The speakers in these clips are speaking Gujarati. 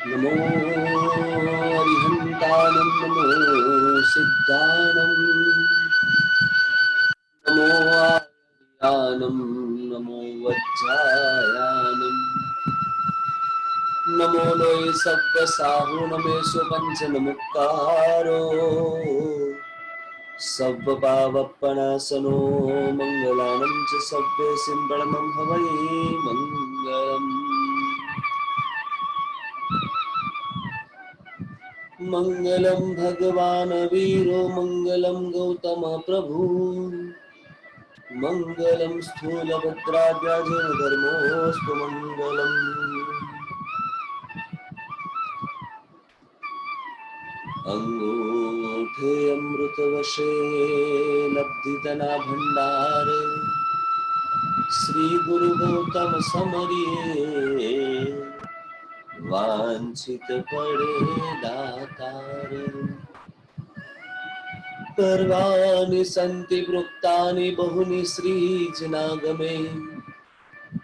नमो अरिहन्तानं नमो सिद्धानं नमो आर्यानं नमो वज्रायानं नमो लोय सव्यसाहु नमेषु पञ्चनमुक्तारो सव्यपावपनाशनो मङ्गलानं च सव्ये सिंहरणं हवै मङ्गलम् मंगलम भगवान वीरो मंगलम गौतम प्रभु मंगलम स्थूलभद्राव्याजो धर्मोऽस्तु मंगलम अंगूठे अमृतवशे लब्धितना भंडार श्री गुरु गौतम समरिये वांछित पड़े दातार पर्वाणि सन्ति वृत्तानि बहुनि श्रीजनागमे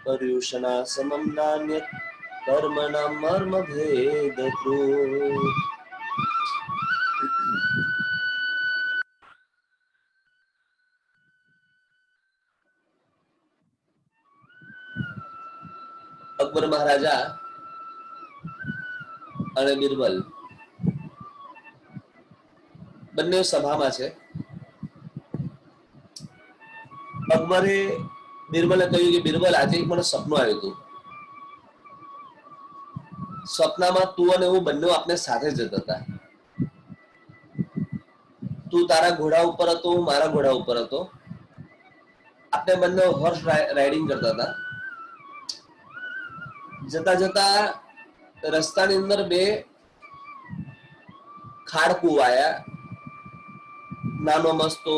पर्युषणा समं नान्यत् कर्मणां मर्मभेदतो અકબર મહારાજા અને બિરબલ બંને સભામાં છે. અકબરે બિરબલે કહ્યું કે બિરબલ, આજે એક મને સપનું આવ્યું હતું. સપનામાં તું અને હું બંને આપણે સાથે જતા હતા. તું તારા ઘોડા ઉપર હતો, હું મારા ઘોડા ઉપર હતો. આપણે બંને હોર્સ રાઇડિંગ કરતા હતા. જતા જતા રસ્તાની અંદર બે ખાડકૂવા આયા. નાનો મસ્તો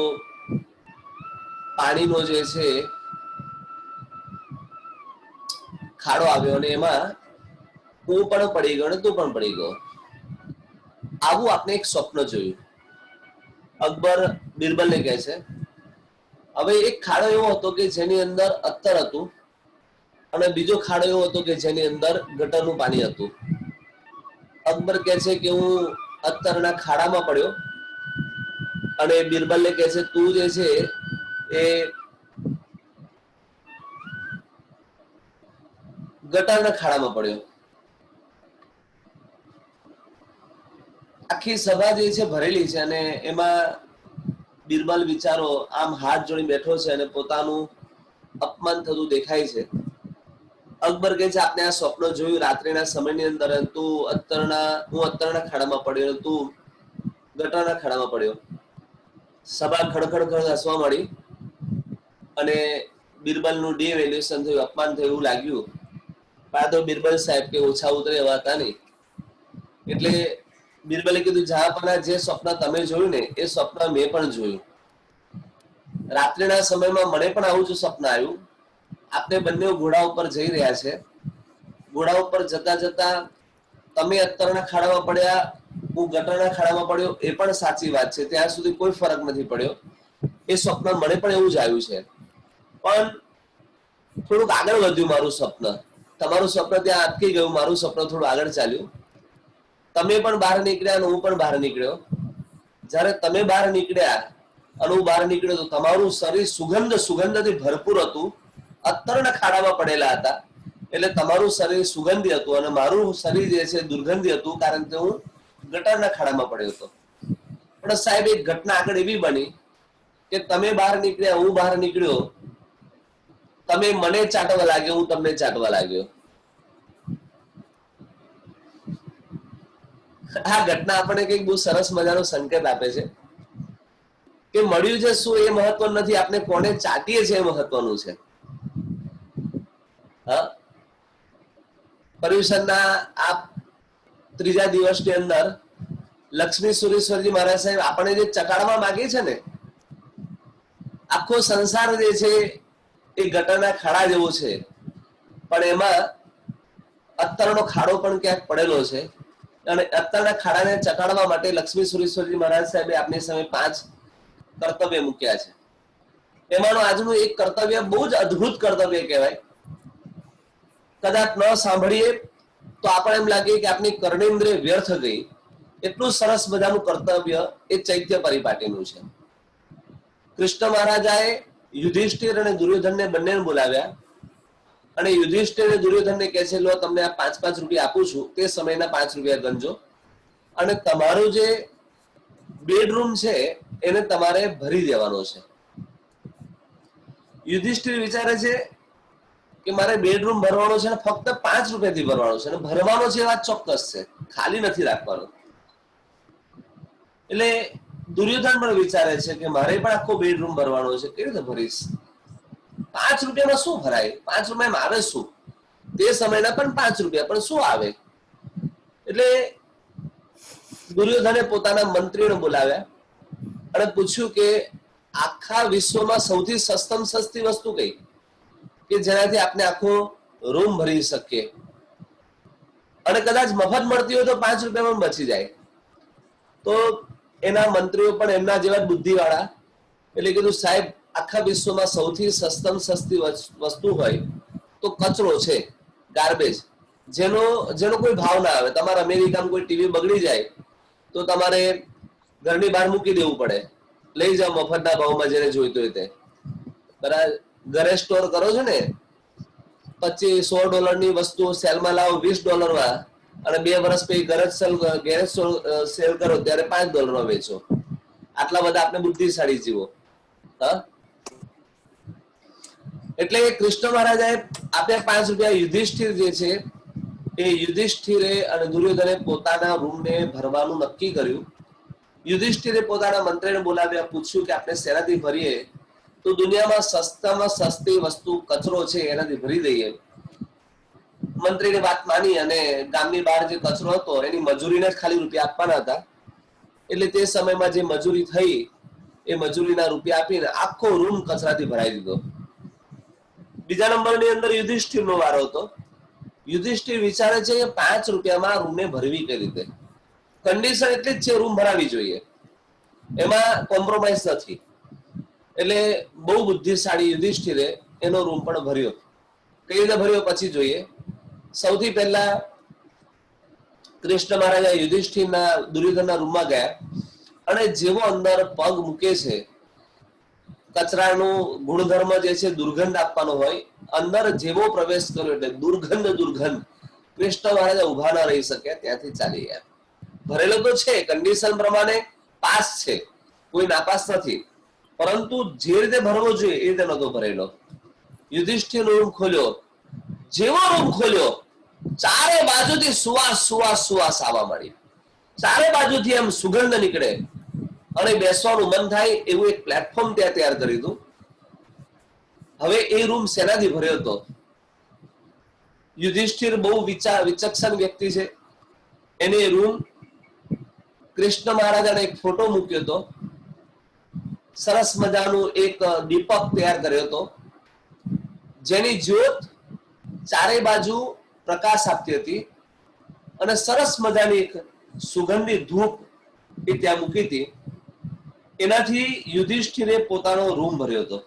પાણીનો જે છે ખાડો આવ્યો અને એમાં હું પણ પડી ગયો અને તું પણ પડી ગયો. આવું આપણે એક સ્વપ્ન જોયું. અકબર બિરબલને કહે છે, હવે એક ખાડો એવો હતો કે જેની અંદર અત્તર હતું અને બીજો ખાડો એવો હતો કે જેની અંદર ગટરનું પાણી હતું. અકબર કહે છે કે હું અત્તરના ખાડામાં પડ્યો અને બિરબલને કહે છે તું જે છે એ ગટરના ખાડામાં પડ્યો. આખી સભા જે છે ભરેલી છે અને એમાં બિરબલ વિચારો આમ હાથ જોડી બેઠો છે અને પોતાનું અપમાન થતું દેખાય છે. અકબર કહે છે, આપણે આ સ્વપ્ન જોયું રાત્રિના સમયની અંદર, હું અત્તરના ખાડામાં પડ્યો, તું ગટરના ખાડામાં પડ્યો. સભા ખડખડ હસવા મળી અને બિરબલનું ડિવેલ્યુએશન થયું, અપમાન થયું એવું લાગ્યું. પણ તો બિરબલ સાહેબ કે ઓછા ઉતરે એવા હતા નહીં. એટલે બિરબલે કીધું, જહાંપનાહ, જે સ્વપ્ન તમે જોયું ને એ સ્વપ્ન મેં પણ જોયું. રાત્રિના સમયમાં મને પણ આવું જ સ્વપ્ન આવ્યું. આપણે બંને ઘોડા ઉપર જઈ રહ્યા છે. ઘોડા ઉપર જતા જતા તમે અત્તરના ખાડામાં પડ્યા, હું ગટરના ખાડામાં પડ્યો, એ પણ સાચી વાત છે. ત્યાં સુધી કોઈ ફરક નથી પડ્યો. એ સ્વપ્ન મને પણ એવું જ આવ્યું છે. પણ થોડુંક આગળ વધ્યું મારું સ્વપ્ન. તમારું સ્વપ્ન ત્યાં અટકી ગયું, મારું સ્વપ્ન થોડું આગળ ચાલ્યું. તમે પણ બહાર નીકળ્યા અને હું પણ બહાર નીકળ્યો. જ્યારે તમે બહાર નીકળ્યા અને હું બહાર નીકળ્યો તો તમારું શરીર સુગંધથી ભરપૂર હતું. અત્તરના ખાડામાં પડેલા હતા એટલે તમારું શરીર સુગંધી હતું અને મારું શરીર જે છે દુર્ગંધી હતું, કારણ કે હું ગટરના ખાડામાં પડ્યો હતો. પણ સાહેબ, એક ઘટના આગળ એવી બની કે તમે બહાર નીકળ્યા, હું બહાર નીકળ્યો. તમે મને ચાટવા લાગ્યો, હું તમને ચાટવા લાગ્યો. આ ઘટના આપણને કઈક બહુ સરસ મજાનો સંકેત આપે છે કે મળ્યું છે શું એ મહત્વનું નથી, આપણે કોને ચાટીએ છીએ એ મહત્વનું છે. પર્યુષણના આ ત્રીજા દિવસની અંદર લક્ષ્મી સુરેશ્વરજી મહારાજ સાહેબ આપણે જે ચકાડવા માંગે છે ને, આખો સંસાર જે છે એ ગટરના ખાડા જેવો છે, પણ એમાં અત્તરનો ખાડો પણ ક્યાંક પડેલો છે. અને અત્તરના ખાડાને ચકાડવા માટે લક્ષ્મી સુરેશ્વરજી મહારાજ સાહેબે આપણી સામે 5 કર્તવ્ય મૂક્યા છે. એમાંનું આજનું એક કર્તવ્ય બહુ જ અદ્ભુત કર્તવ્ય કહેવાય. કદાચ ન સાંભળીએ તો આપણે એમ લાગે કે આપણી કર્ણેન્દ્રિય વ્યર્થ ગઈ. એટલું સરસ મજાનું કર્તવ્ય એ ચૈત્ય પરિપાટીનું છે. કૃષ્ણ મહારાજાએ યુધિષ્ઠિર અને દુર્યોધનને બંનેને બોલાવ્યા અને યુધિષ્ઠિર અને દુર્યોધનને કહે છે, લો તમને આ 5-5 રૂપિયા આપું છું, તે સમયના 5 રૂપિયા ગણજો અને તમારું જે બેડરૂમ છે એને તમારે ભરી દેવાનો છે. યુધિષ્ઠિર વિચારે છે કે મારે બેડરૂમ ભરવાનો છે ને ફક્ત 5 રૂપિયાથી ભરવાનો છે અને ભરવાનો છે એ વાત ચોક્કસ છે, ખાલી નથી રાખવાનો. એટલે દુર્યોધન પણ વિચારે છે કે મારે પણ આખો બેડરૂમ ભરવાનો છે, કેવી રીતે ભરીશ? 5 રૂપિયામાં શું ભરાય? 5 રૂપિયામાં આવે શું? તે સમયના પણ 5 રૂપિયા, પણ શું આવે? એટલે દુર્યોધને પોતાના મંત્રીને બોલાવ્યા અને પૂછ્યું કે આખા વિશ્વમાં સૌથી સસ્તમ સસ્તી વસ્તુ કઈ કે જેનાથી આપણે આખો રૂમ ભરી શકીએ અને કદાચ મફત મળતી હોય તો 5 રૂપિયામાં બચી જાય. તો એના મંત્રીઓ પણ એમના જેવા બુદ્ધિવાળા, એટલે કીધું સાહેબ, આખા વિશ્વમાં સૌથી સસ્તમ સસ્તી વસ્તુ હોય તો કચરો છે, ગાર્બેજ, જેનો કોઈ ભાવ ના આવે. તમારા અમેરિકામાં કોઈ ટીવી બગડી જાય તો તમારે ઘરની બહાર મૂકી દેવું પડે, લઈ જાઓ મફતના ભાવમાં જેને જોઈતો હોય તે. બરાબર, ઘરે સ્ટોર કરો છો ને, $25-100 ની વસ્તુ સેલમાં લાવો $20 અને 2 વર્ષ પછી ગેરેજ સેલ કરો ત્યારે $5 વેચો. આટલા બધા આપણે બુદ્ધિશાળી જીવો. હા, એટલે કૃષ્ણ મહારાજાએ આપ્યા 5 રૂપિયા. યુધિષ્ઠિર જે છે એ યુધિષ્ઠિરે અને દુર્યોધને પોતાના રૂમને ભરવાનું નક્કી કર્યું. યુધિષ્ઠિરે પોતાના મંત્રીને બોલાવ્યા, પૂછ્યું કે આપણે શેનાથી ભરીએ? તો દુનિયામાં સસ્તામાં સસ્તી વસ્તુ કચરો છે એનાથી ભરી દઈએ. મંત્રીની વાત માની અને ગામની બહાર જે કચરો હતો એની મજૂરીને જ ખાલી રૂપિયા આપવાના હતા. એટલે તે સમયમાં જે મજૂરી થઈ એ મજૂરીના રૂપિયા આપીને આખો રૂમ કચરાથી ભરાઈ દીધો. બીજા નંબરની અંદર યુધિષ્ઠિરનો વારો હતો. યુધિષ્ઠિર વિચારે છે કે 5 રૂપિયામાં રૂમને ભરવી કઈ રીતે? કન્ડિશન એટલી જ છે, રૂમ ભરાવી જોઈએ, એમાં કોમ્પ્રોમાઇઝ નથી. એટલે બહુ બુદ્ધિશાળી યુધિષ્ઠિરે એનો રૂમ પણ ભર્યો. કઈ રીતે ભર્યો પછી જોઈએ. સૌથી પહેલા કૃષ્ણ મહારાજા યુધિષ્ઠિરના દુર્યોધનના રૂમમાં ગયા અને જેવો અંદર પગ મૂકે છે, કચરાનું ગુણધર્મ જે છે દુર્ગંધ આપવાનો હોય, અંદર જેવો પ્રવેશ કર્યો એટલે દુર્ગંધ. કૃષ્ણ મહારાજા ઉભા ના રહી શકે, ત્યાંથી ચાલી ગયા. ભરેલો તો છે, કન્ડિશન પ્રમાણે પાસ છે, કોઈ નાપાસ નથી, પરંતુ જે રીતે ભરવો જોઈએ એ રીતે નતો ભરેલો. યુધિષ્ઠિરનો રૂમ ખોલ્યો. જેવો રૂમ ખોલ્યો, ચારે બાજુથી સુવાસ આવવા મળી. ચારે બાજુથી એમ સુગંધ નીકળે અને બેસવાનું મન થાય એવું એક પ્લેટફોર્મ ત્યાં તૈયાર કરી દીધું. હવે એ રૂમ શેનાથી ભર્યો હતો? યુધિષ્ઠિર બહુ વિચક્ષણ વ્યક્તિ છે. એને રૂમ કૃષ્ણ મહારાજાને એક ફોટો મૂક્યો હતો, સરસ મજાનું એક દીપક તૈયાર કર્યો હતો, જેની જ્યોત ચારે બાજુ પ્રકાશ આપતી હતી અને સરસ મજાની એક સુગંધિત ધૂપ એ ત્યાં મૂકી હતી. એનાથી યુધિષ્ઠિરે પોતાનો રૂમ ભર્યો હતો.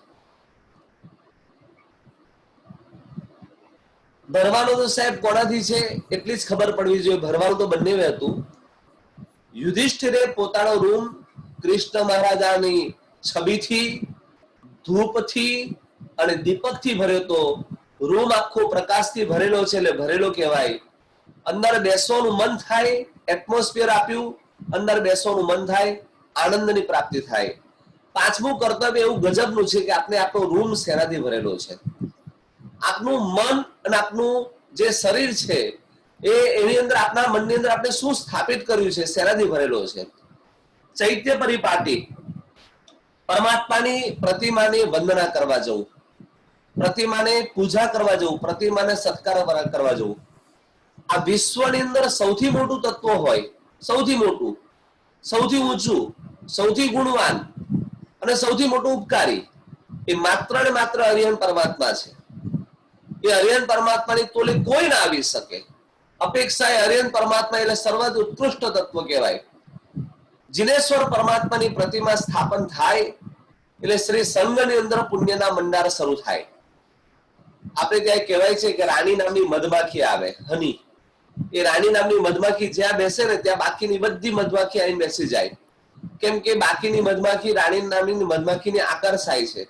ભરવાનું તો સાહેબ કોનાથી છે એટલી જ ખબર પડવી જોઈએ, ભરવાનું તો બંને હતું. યુધિષ્ઠિરે પોતાનો રૂમ કૃષ્ણ મહારાજાની છબીથી, ધૂપથી અને દીપકથી ભર્યો હતો. રૂમ આખો પ્રકાશથી ભરેલો છે એટલે ભરેલો કહેવાય. અંદર બેસવાનું મન થાય, એટમોસ્ફિયર આપ્યું, અંદર બેસવાનું મન થાય, આનંદની પ્રાપ્તિ થાય. 5મું કર્તવ્ય એવું ગજબનું છે કે આપણે આપણો રૂમ શેનાથી ભરેલો છે. આપનું મન અને આપનું જે શરીર છે એની અંદર, આપના મનની અંદર આપણે શું સ્થાપિત કર્યું છે, શેનાથી ભરેલો છે. ચૈત્ય પરિપાટી, પરમાત્માની પ્રતિમાની વંદના કરવા જવું, પ્રતિમાને પૂજા કરવા જવું, પ્રતિમાને સત્કાર કરવા જવું. આ વિશ્વની અંદર સૌથી મોટું તત્વ હોય, સૌથી મોટું, સૌથી ઊંચું, સૌથી ગુણવાન અને સૌથી મોટું ઉપકારી, એ માત્ર ને માત્ર હરિહર પરમાત્મા છે. એ હરિહર પરમાત્માની તોલે કોઈ ના આવી શકે. અપેક્ષા એ હરિહર પરમાત્મા એટલે સર્વાધિક ઉત્કૃષ્ટ તત્વ કહેવાય. જિનેશ્વર પરમાત્માની પ્રતિમા સ્થાપન થાય એટલે શ્રી સંઘની અંદર પુણ્યના મંડાર શરૂ થાય. આપણે ત્યાં કહેવાય છે કે રાણી નામની મધમાખી આવે, હની, એ રાણી નામની મધમાખી જ્યાં બેસે ને ત્યાં બાકીની બધી મધમાખી આવીને બેસી જાય, કેમ કે બાકીની મધમાખી રાણી નામની મધમાખીની આકર્ષાય છે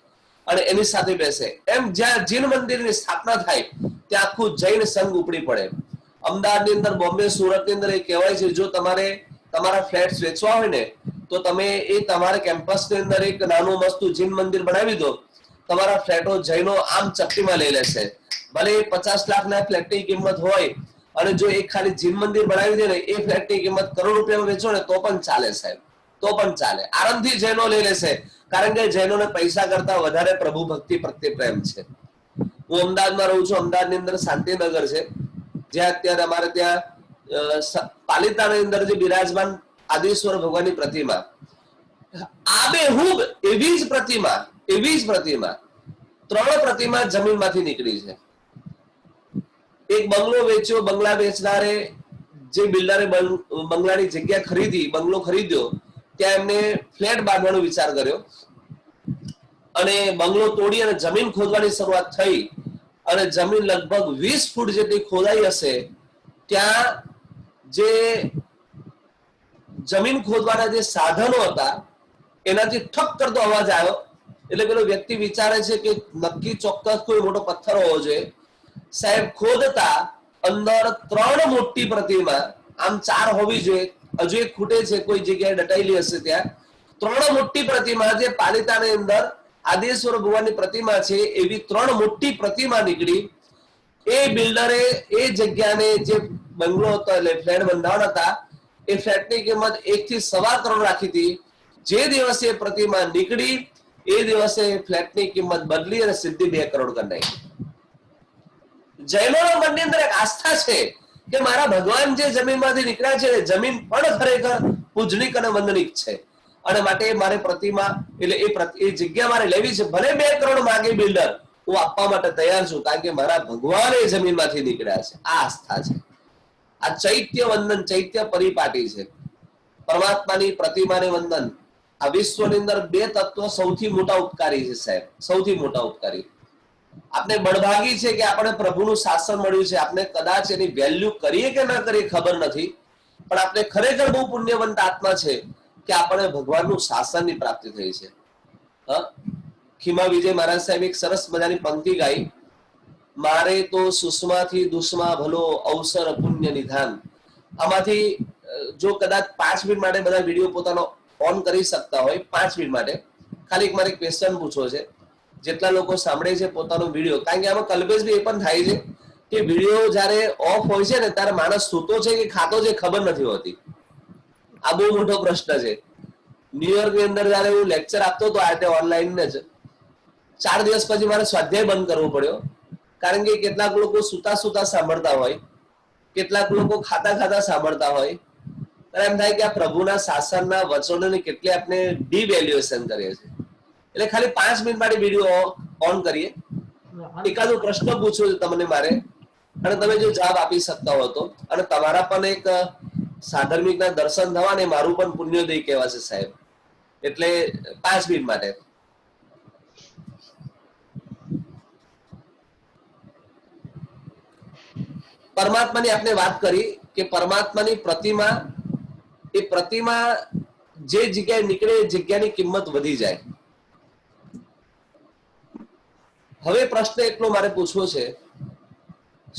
અને એની સાથે બેસે. એમ જ્યાં જીન મંદિરની સ્થાપના થાય ત્યાં આખું જૈન સંઘ ઉપડી પડે. અમદાવાદની અંદર, બોમ્બે, સુરતની અંદર એ કહેવાય છે, જો તમારે તમારા ફ્લેટ્સ વેચવા હોય ને તો તમે એ તમારા કેમ્પસની અંદર એક નાનું મસ્તું જીન મંદિર બનાવી દો, તમારા ફ્લેટો જૈનો આમ ચપટીમાં લઈ લેશે. ભલે 50 લાખના ફ્લેટની કિંમત હોય અને જો એક ખાલી જીન મંદિર બનાવી દે ને એ ફ્લેટની કિંમત કરોડ રૂપિયામાં વેચો ને તો પણ ચાલે સાહેબ, તો પણ ચાલે. આરામથી જૈનો લઈ લેશે, કારણ કે જૈનોને પૈસા કરતા વધારે પ્રભુ ભક્તિ પ્રત્યે પ્રેમ છે. હું અમદાવાદમાં રહું છું. અમદાવાદની અંદર શાંતિનગર છે, જ્યાં અત્યારે અમારે ત્યાં પાલિતાણાની અંદર જે બિરાજમાન આદેશ્વર ભગવાનની પ્રતિમા, આબેહૂબ એવી જ પ્રતિમા 3 પ્રતિમા જમીનમાંથી નીકળી છે. એક બંગલો વેચ્યો, બંગલા વેચનારે જે બિલ્ડરે બંગલાની જગ્યા ખરીદી, બંગલો ખરીદ્યો, ત્યાં એમને ફ્લેટ બાંધવાનો વિચાર કર્યો અને બંગલો તોડી અને જમીન ખોદવાની શરૂઆત થઈ અને જમીન લગભગ 20 ફૂટ જેટલી ખોદાઈ હશે. ત્યાં જે જમીન ખોદવાના જે સાધનો હતા એનાથી ઠક કરતો અવાજ આવ્યો. એટલે પેલો વ્યક્તિ વિચારે છે કે નક્કી ચોક્કસ કોઈ મોટો પથ્થર હોવો જોઈએ. સાહેબ ખોદતા અંદર 3 મોટી પ્રતિમા, આમ 4 હોવી જોઈએ, હજુ એક ખૂટે છે, કોઈ જગ્યાએ દટાયેલી હશે, ત્યાં 3 મોટી પ્રતિમા જે પાલિતાણાની અંદર આદેશ્વર ભગવાનની પ્રતિમા છે એવી 3 મોટી પ્રતિમા નીકળી. એ બિલ્ડરે એ જગ્યાને જે બંગલો હતો એટલે ફ્લેટ બંધાવવાના હતા એ ફ્લેટની કિંમત 1 થી 1.25 કરોડ રાખી હતી. જે દિવસે પ્રતિમા નીકળી એ દિવસે ફ્લેટની કિંમત બદલી અને સીધી 2 કરોડ કરી નાખી. જૈનોના મનની અંદર એક આસ્થા છે કે મારા ભગવાન જે જમીનમાંથી નીકળ્યા છે જમીન પણ ખરેખર પૂજનીક અને વંદનીક છે અને માટે મારે પ્રતિમા એટલે એ જગ્યા મારે લેવી છે. ભલે 2 કરોડ માંગે બિલ્ડર, હું આપવા માટે તૈયાર છું, કારણ કે મારા ભગવાન એ જમીનમાંથી નીકળ્યા છે. આ આસ્થા છે. આ ચૈત્ય વંદન, ચૈત્ય પરિપાટી છે. પરમાત્માની પ્રતિમાને વંદન. આ વિશ્વની અંદર 2 તત્વો સૌથી મોટા ઉપકારી છે સાહેબ, સૌથી મોટા ઉપકારી. આપણે બળભાગી છે કે આપણે પ્રભુનું શાસન મળ્યું છે. આપણે કદાચ એની વેલ્યુ કરીએ કે ના કરીએ ખબર નથી, પણ આપણે ખરેખર બહુ પુણ્યવંત આત્મા છે કે આપણે ભગવાનનું શાસનની પ્રાપ્તિ થઈ છે. ખીમા વિજય મહારાજ સાહેબ એક સરસ મજાની પંક્તિ ગાઈ, મારે તો સુષ્માથી દુષ્મા ભલો અવસર પુણ્ય નિધાન. આમાંથી જો કદાચ 5 મિનિટ માટે બધા વિડીયો પોતાનો ઓન કરી શકતા હોય, 5 મિનિટ માટે ખાલી મારે ક્વેશ્ચન પૂછવો છે. જેટલા લોકો સાંભળે છે પોતાનો વિડીયો, કારણ કે આમાં કલ્પેશભાઈ એ પણ થાય છે કે વિડીયો જયારે ઓફ હોય છે ને ત્યારે માણસ સૂતો છે કે ખાતો છે ખબર નથી હોતી. આ બહુ મોટો પ્રશ્ન છે. ન્યુયોર્ક ની અંદર જયારે હું લેક્ચર આપતો હતો આ રીતે ઓનલાઈન જ, 4 દિવસ પછી મારે સ્વાધ્યાય બંધ કરવો પડ્યો, કારણ કે કેટલાક લોકો સુતા સુતા સાંભળતા હોય, કેટલાક લોકો ખાતા ખાતા સાંભળતા હોય. એમ થાય કે આ પ્રભુના શાસનના વચનોની કેટલી આપણે ડિવેલ્યુએશન કરીએ છીએ. એટલે ખાલી 5 મિનિટ માટે વિડીયો ઓન કરીએ, એકાદો પ્રશ્ન પૂછ્યો છે તમને મારે, અને તમે જો જવાબ આપી શકતા હો તો, અને તમારા પણ એક સાધર્મિકના દર્શન થવા ને મારું પણ પુણ્યોદય કહેવાશે સાહેબ. એટલે 5 મિનિટ માટે. પરમાત્માની આપણે વાત કરી કે પરમાત્માની પ્રતિમા, એ પ્રતિમા જે જગ્યાએ નીકળે એ જગ્યાની કિંમત વધી જાય. હવે પ્રશ્ન એટલો મારે પૂછવો છે,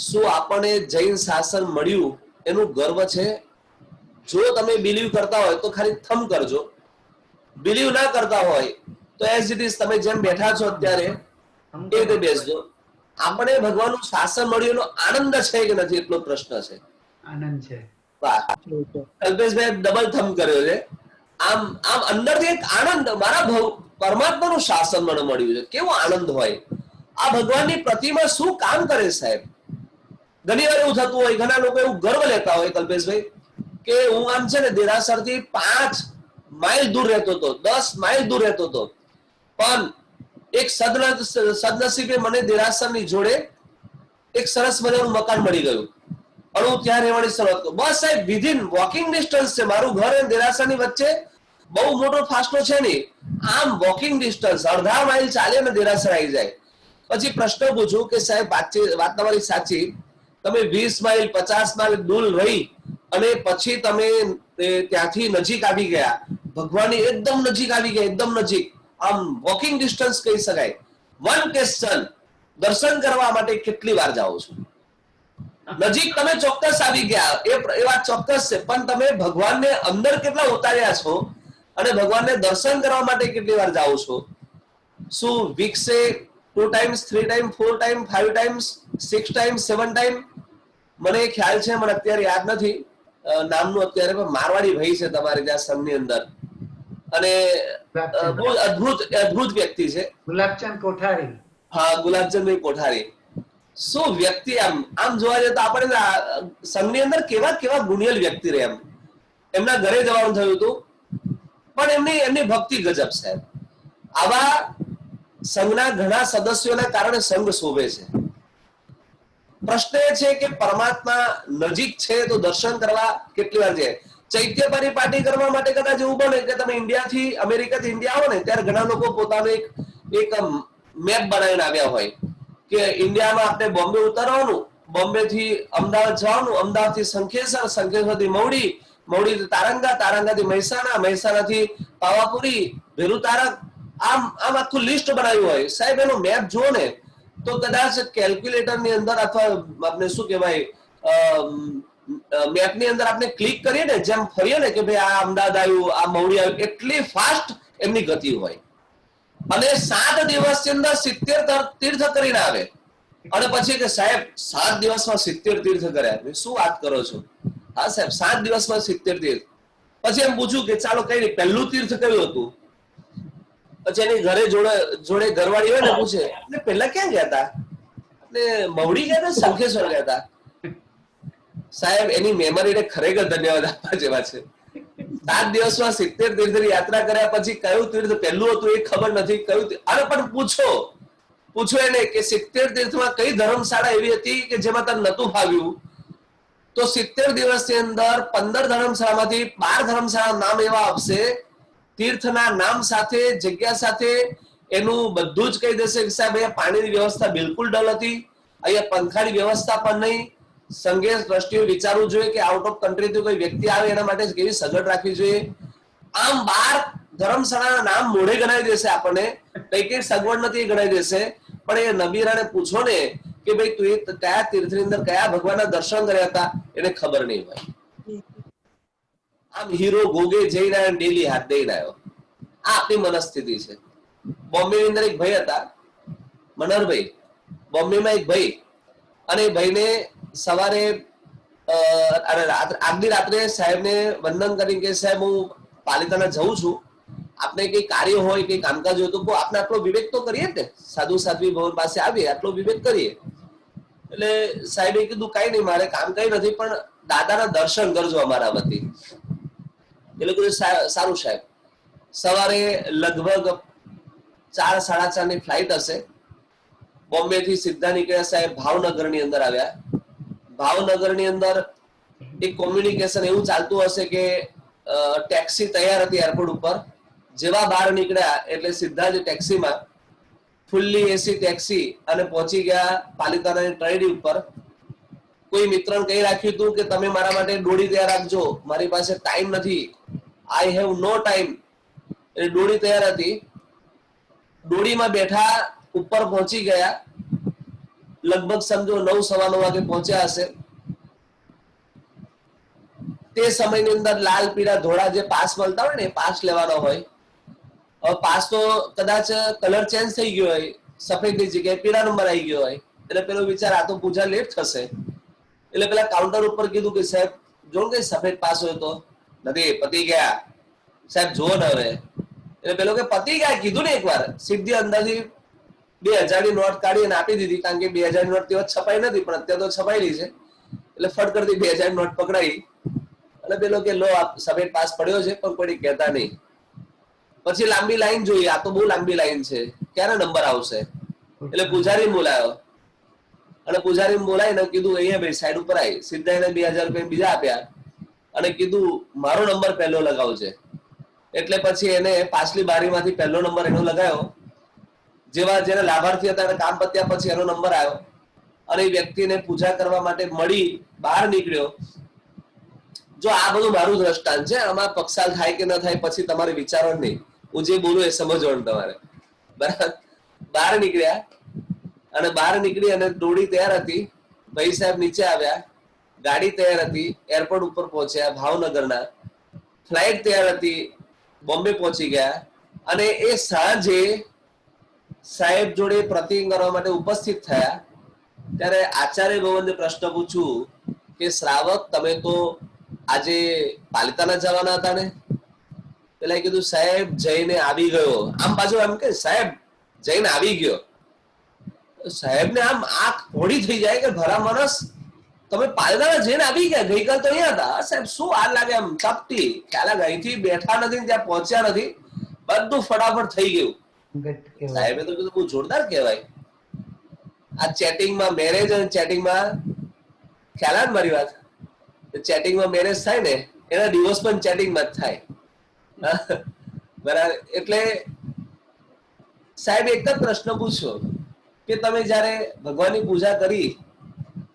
શું આપણને જૈન શાસન મળ્યું એનું ગર્વ છે? જો તમે બિલીવ કરતા હોય તો ખાલી થમ કરજો, બિલીવ ના કરતા હોય તો એઝ ઇટ ઇઝ તમે જેમ બેઠા છો અત્યારે એ રીતે બેસજો. આપણે ભગવાનનું શાસન મળ્યું એનો આનંદ છે કે નથી એટલો પ્રશ્ન છે. આનંદ છે. વાહ, કલ્પેશભાઈ ડબલ થમ કર્યો છે. આમ આમ અંદરથી એક આનંદ, મારા પરમાત્માનું શાસન મને મળ્યું છે, કેવો આનંદ હોય. આ ભગવાનની પ્રતિમા શું કામ કરે સાહેબ? ઘણી વાર એવું થતું હોય, ઘણા લોકો એવું ગર્વ લેતા હોય કલ્પેશભાઈ કે હું આમ છે ને દેરાસરથી 5 માઇલ દૂર રહેતો હતો, 10 માઇલ દૂર રહેતો હતો, પણ એક સદનસીબે મને દેરાસરની જોડે એક સરસ મજાનું મકાન મળી ગયું અને હું ત્યાં રહેવાની શરૂઆત કરું. બસ સાહેબ, વિધિન વોકિંગ ડિસ્ટન્સ છે મારું ઘર અને દેરાસરની વચ્ચે, બહુ મોટો ફાસલો છે નહીં, આમ વોકિંગ ડિસ્ટન્સ, અડધા માઇલ ચાલે ને દેરાસર આવી જાય. પછી પ્રશ્ન પૂછું કે સાહેબ વાત તમારી સાચી, તમે 20 માઇલ 50 માઇલ દૂર રહી અને પછી તમે ત્યાંથી નજીક આવી ગયા, ભગવાનની એકદમ નજીક આવી ગયા, એકદમ નજીક, આમ વોકિંગ ડિસ્ટન્સ કહી શકાય. વન ક્વેશ્ચન, દર્શન કરવા માટે કેટલી વાર જાઓ છો? નજીક તમે ચોક્કસ આવી ગયા, એ વાત ચોક્કસ છે, પણ તમે ભગવાનને અંદર કેટલા ઉતાર્યા છો અને ભગવાનને દર્શન કરવા માટે કેટલી વાર જાઓ છો? શું વીકસે 2 times 3 times 4 times 5 times 6 times 7 times? મને ખ્યાલ છે, મને અત્યારે યાદ નથી નામનું અત્યારે, પણ મારવાડી ભાઈ છે તમારે ત્યાં સંઘની અંદર, અને બહુ અદ્ભુત વ્યક્તિ છે, ગુલાબચંદ કોઠારી. હા, ગુલાબચંદ કોઠારી. શું વ્યક્તિ! આમ જોવા જઈએ તો આપણે સંઘની અંદર કેવા કેવા ગુણિયલ વ્યક્તિ રહે. એમના ઘરે જવાનું થયું હતું, પણ એમની ભક્તિ ગજબ સાહેબ. આવા સંઘના ઘણા સદસ્યોના કારણે સંઘ શોભે છે. પ્રશ્ન એ છે કે પરમાત્મા નજીક છે તો દર્શન કરવા કેટલી વાર છે? ચૈત્ય પરિપાટી કરવા માટે કદાચ એવું બને કે તમે ઇન્ડિયાથી અમેરિકાથી ઇન્ડિયા આવો ને ત્યારે ઘણા લોકો પોતાનું એક મેપ બનાવીને આવ્યા હોય કે ઇન્ડિયામાં આપણે બોમ્બે ઉતરવાનું, બોમ્બે થી અમદાવાદ જવાનું, અમદાવાદ થી શંખેશ્વર, શંખેશ્વર થી મવડી, મવડી થી તારંગા, તારંગા થી મહેસાણા, મહેસાણા થી પાવાપુરી, ભેરુ તારક, આમ આખું લિસ્ટ બનાવ્યું હોય. સાહેબ એનો મેપ જુઓ ને તો કદાચ કેલ્ક્યુલેટર ની અંદર અથવા આપણે શું કહેવાય મેપ ની અંદર આપણે ક્લિક કરીએ ને, જેમ ફરીએ ને કે ભાઈ આ અમદાવાદ આવ્યું, આ મવડી આવ્યું, એટલી ફાસ્ટ એમની ગતિ હોય. અને 7 દિવસની અંદર 70 તીર્થ કરીને આવે. અને પછી કે સાહેબ 7 દિવસમાં 70 તીર્થ કર્યા. શું વાત કરો છો? હા સાહેબ, 7 દિવસમાં 70 તીર્થ. પછી એમ પૂછ્યું કે ચાલો કઈ નહીં, પહેલું તીર્થ કયું હતું? પછી એની ઘરે જોડે ઘરવાળી હોય ને પૂછે, એટલે પહેલા ક્યાં ગયા હતા? એટલે મવડી ગયા હતા, શંખેશ્વર ગયા હતા. સાહેબ એની મેમરીને ખરેખર ધન્યવાદ આપવા જેવા છે. 7 દિવસમાં 70 તીર્થની યાત્રા કર્યા પછી કયું તીર્થ પહેલું હતું એ ખબર નથી. કયું અરે પણ પૂછો એને કે 70 તીર્થમાં કઈ ધર્મશાળા એવી હતી કે જેમાં તને નતું ફાવ્યું? તો 70 દિવસની અંદર 15 ધર્મશાળામાંથી 12 ધર્મશાળા નામ એવા આપશે, તીર્થના નામ સાથે, જગ્યા સાથે, એનું બધું જ કહી દેશે કે સાહેબ અહીંયા પાણીની વ્યવસ્થા બિલકુલ ડલ હતી, અહીંયા પંખાની વ્યવસ્થા પણ નહીં. સંઘે ટ્રસ્ટીઓ વિચારવું જોઈએ કે આઉટ ઓફ કન્ટ્રીથી કોઈ વ્યક્તિ આવે એના માટે કેવી સગવડ રાખવી જોઈએ. આમ 12 ધર્મશાળાના નામ મોઢે ગણાવી દેશે આપણને, કઈ સગવડ નથી ગણાવી દેશે. પણ એ નબીરાને પૂછો ને કે ભાઈ તું એ કયા તીર્થની અંદર કયા ભગવાનના દર્શન કર્યા હતા, એને ખબર નહીં હોય. આમ હીરો ગોગે જઈને ડેલી હાથ દઈને આવ્યો. આ આપણી મનસ્થિતિ છે. બોમ્બે ની અંદર એક ભાઈ હતા, મનહરભાઈ, બોમ્બેમાં એક ભાઈ, અને એ ભાઈને સવારે આગલી રાત્રે સાહેબને વંદન કરી કે સાહેબ હું પાલિતાણા જઉં છું, આપણે કઈ કાર્ય હોય કઈ કામકાજ હોય તો આપણે આટલો વિવેક તો કરીએ ને, સાધુ સાધ્વી ભવન પાસે આવીએ, આટલો વિવેક કરીએ. એટલે સાહેબે કીધું કઈ નહીં, મારે કામ કઈ નથી, પણ દાદાના દર્શન કરજો અમારા વતી. એટલે કીધું સારું સાહેબ. સવારે લગભગ 4 સાડા 4 ની ફ્લાઇટ હશે. બોમ્બે થી સીધા નીકળ્યા સાહેબ, ભાવનગર ની અંદર આવ્યા. ભાવનગર ની અંદર એક કોમ્યુનિકેશન એવું ચાલતું હશે કે ટેક્સી તૈયાર હતી એરપોર્ટ ઉપર. જેવા બહાર નીકળ્યા એટલે સીધા જ ટેક્સીમાં, ફૂલ્લી એસી ટેક્સી, અને પહોંચી ગયા પાલિતાણાની ટ્રેન ઉપર. કોઈ મિત્રને કહી રાખ્યું હતું કે તમે મારા માટે ડોળી તૈયાર રાખજો, મારી પાસે ટાઈમ નથી, આઈ હેવ નો ટાઈમ. એટલે ડોળી તૈયાર હતી. ડોળીમાં બેઠા, ઉપર પહોંચી ગયા. લગભગ સમજો 9 સવા 9 વાગે પહોંચ્યા હશે. તે સમયની અંદર લાલ પીળા ધોળા જે પાસ મળતા હોય ને, પાસ લેવાનો હોય. હવે પાસ તો કદાચ કલર ચેન્જ થઈ ગયો હોય, સફેદની જગ્યાએ પીળા નંબર આવી ગયો હોય. એટલે પેલો વિચાર આ તો પૂજા લેટ થશે. એટલે પેલા કાઉન્ટર ઉપર કીધું કે સાહેબ જો ને સફેદ પાસ હોય તો. નથી, પતી ગયા સાહેબ, જુઓ ને હવે. એટલે પેલો કે પતી ગયા કીધું ને એકવાર. સીધી અંદરથી 2000 ની નોટ કાઢી અને આપી દીધી, કારણ કે 2000 ની નોટ તેવા છપાઈ નથી, પણ અત્યારે તો છપાયેલી છે. એટલે ફટ કરતી 2000 ની નોટ પકડાઈ. અને પેલો કે લો આ સફેદ પાસ પડ્યો છે, પણ કોઈ કહેતા નહીં. પછી લાંબી લાઈન જોઈ, આ તો બહુ લાંબી લાઈન છે, ક્યારે નંબર આવશે? એટલે પૂજારી બોલાયો, અને પૂજારી બોલાવીને કીધું અહીંયા ભાઈ સાઈડ ઉપર આવી. સીધા એને 2000 રૂપિયા બીજા આપ્યા અને કીધું મારો નંબર પહેલો લગાવજે. એટલે પછી એને પાછલી બારીમાંથી પહેલો નંબર એનો લગાવ્યો. જેવા જેને લાભાર્થી હતા એને કામ પત્યા પછી એનો નંબર આવ્યો. અને એ વ્યક્તિને પૂજા કરવા માટે મળી બહાર નીકળ્યો. જો આ બધું મારું દ્રષ્ટાંત છે, આમાં પક્ષાલ થાય કે ન થાય પછી તમારે વિચારવાનું નહીં, હું જે બોલું એ સમજવાનું તમારે. બરાબર. બહાર નીકળ્યા અને બહાર નીકળી અને દોડી તૈયાર હતી. ભાઈ સાહેબ નીચે આવ્યા, ગાડી તૈયાર હતી, એરપોર્ટ ઉપર પહોંચ્યા ભાવનગરના, ફ્લાઇટ તૈયાર હતી, બોમ્બે પહોંચી ગયા. અને એ સાંજે સાહેબ જોડે પ્રતિજ્ઞા કરવા માટે ઉપસ્થિત થયા. ત્યારે આચાર્ય ગોવિંદે પ્રશ્ન પૂછ્યું કે શ્રાવક તમે તો આજે પાલિતાણા જવાના હતા ને? પેલા કીધું સાહેબ જઈને આવી ગયો. આમ પાછું એમ કે સાહેબ જઈને આવી ગયો. સાહેબ ને આમ આંખ ભોળી થઈ જાય કે ભલા માણસ, તમે પાલિતાણા જઈને આવી ગયા, ગઈકાલ તો અહીંયા હતા. સાહેબ શું વાર લાગે, આમ ચપટી ખ્યાલ અહીંથી બેઠા નથી, ત્યાં પહોંચ્યા નથી, બધું ફટાફટ થઈ ગયું. સાહેબે તો કીધું બહુ જોરદાર કહેવાય. આ ચેટિંગમાં મેરેજ અને ચેટિંગમાં ખ્યાલ આવે મારી વાત, ચેટિંગમાં મેરેજ થાય ને એના ડિવોર્સ પણ ચેટિંગમાં જ થાય. બરાબર. એટલે સાહેબ એક જ પ્રશ્ન પૂછ્યો કે તમે જયારે ભગવાનની પૂજા કરી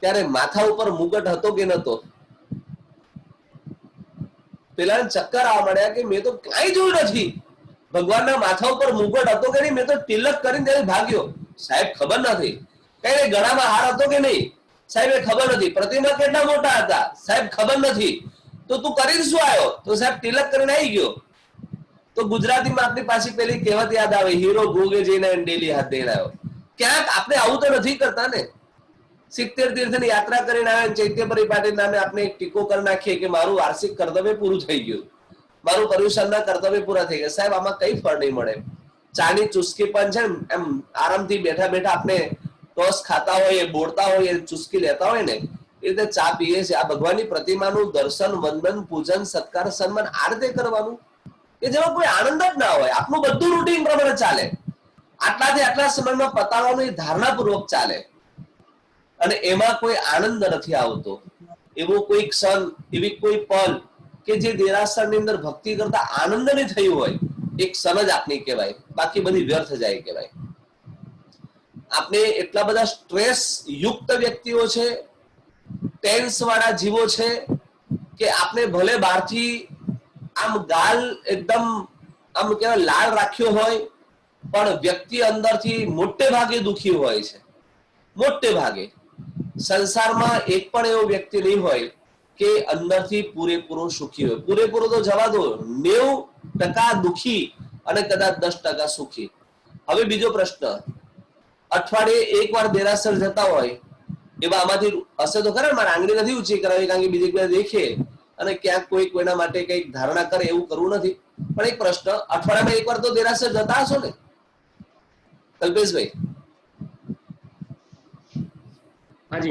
ત્યારે માથા ઉપર મુગટ હતો કે નતો? પેલા ચક્કર આવવા મળ્યા કે મેં તો કઈ જોયું નથી, ભગવાનના માથા ઉપર મુગટ હતો કે નહીં, મેં તો તિલક કરીને ત્યાંથી ભાગ્યો. સાહેબ ખબર નથી. કઈ ગળામાં હાર હતો કે નહીં? સાહેબ એ ખબર નથી. પ્રતિમા કેટલા મોટા હતા? સાહેબ ખબર નથી. તો તું કરીને શું આવ્યો? તો સાહેબ તિલક કરીને આવી ગયો. તો ગુજરાતીમાં આપણી પાછી પેલી કહેવત યાદ આવે, હીરો ભોગે જઈને ડેલી હાથ દઈને આવ્યો. ક્યાંક આપણે આવું તો નથી કરતા ને. 70 તીર્થની યાત્રા કરીને આવે, ચૈત્ય પરિપાટી નામે આપણે એક ટીકો કરી નાખીએ કે મારું વાર્ષિક કર્તવ્ય પૂરું થઈ ગયું, મારું પર્યુષણના કર્તવ્ય પૂરા થઈ ગયા. સાહેબ આમાં કઈ ફળ નહીં મળે. ચાની ચુસ્કી પણ છે ને એમ આરામથી બેઠા બેઠા આપણે ટોસ ખાતા હોય, બોલતા હોય, ચુસ્કી લેતા હોય ને એ રીતે ચા પીએ છે. આ ભગવાનની પ્રતિમાનું દર્શન, વંદન, પૂજન, સત્કાર, સન્માન આ રીતે કરવાનું કે જેમાં કોઈ આનંદ જ ના હોય. આપણું બધું રૂટીન પ્રમાણે ચાલે, આટલાથી આટલા સમયમાં પતાવવાનું એ ધારણાપૂર્વક ચાલે અને એમાં કોઈ આનંદ નથી આવતો. એવો કોઈ ક્ષણ, એવી કોઈ પલ કે જે દેરાસરની અંદર ભક્તિ કરતા આનંદ નહીં થયું હોય, એક ક્ષણ જ આપની કહેવાય, બાકી બધી વ્યર્થ જાય કહેવાય. આપણે એટલા બધા સ્ટ્રેસ યુક્ત વ્યક્તિઓ છે, ટેન્સ વાળા જીવો છે કે આપણે ભલે બહારથી આમ ગાલ એકદમ આમ કેવાય લાલ રાખ્યો હોય પણ વ્યક્તિ અંદરથી મોટે ભાગે દુખી હોય છે. મોટે ભાગે સંસારમાં એક પણ એવો વ્યક્તિ નહીં હોય કે અંદરથી પૂરેપૂરો સુખી હોય. પૂરેપૂરો તો જવા દો, 90% દુખી અને કદાચ 10% સુખી. હવે બીજો પ્રશ્ન, અઠવાડિયે એકવાર દેરાસર જતા હોય એવા આમાંથી હશે તો ખરા. મારે આંગળી નથી ઊંચી કરાવી કારણ કે બીજી કોઈ દેખે અને ક્યાંક કોઈ કોઈના માટે કઈક ધારણા કરે, એવું કરવું નથી. પણ એક પ્રશ્ન, અઠવાડિયામાં એકવાર તો દેરાસર જતા હશો ને કલ્પેશભાઈ? હવે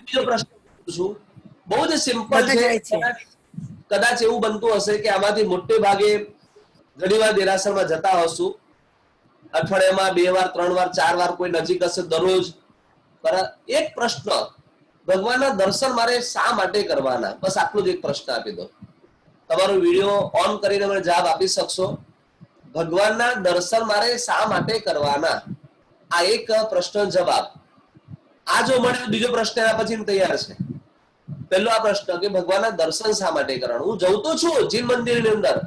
બીજો પ્રશ્ન પૂછું, બહુ જ સિમ્પલ છે. કદાચ એવું બનતું હશે કે આમાંથી મોટે ભાગે ઘણીવાર દેરાસરમાં જતા હશું, અઠવાડિયામાં 2 વાર 3 વાર 4 વાર, કોઈ નજીક હશે દરરોજ. બરાબર. એક પ્રશ્ન, ભગવાનના દર્શન મારે શા માટે કરવાના? બસ આટલો જ એક પ્રશ્ન આપી દો. તમારો વિડીયો ઓન કરીને મને જવાબ આપી શકશો. ભગવાનના દર્શન મારે શા માટે કરવાના? આ એક પ્રશ્ન જવાબ. આ જો મળે બીજો પ્રશ્ન એના પછી તૈયાર છે. પહેલો આ પ્રશ્ન કે ભગવાનના દર્શન શા માટે કરવાનું? હું જઉં તો છું જીન મંદિરની અંદર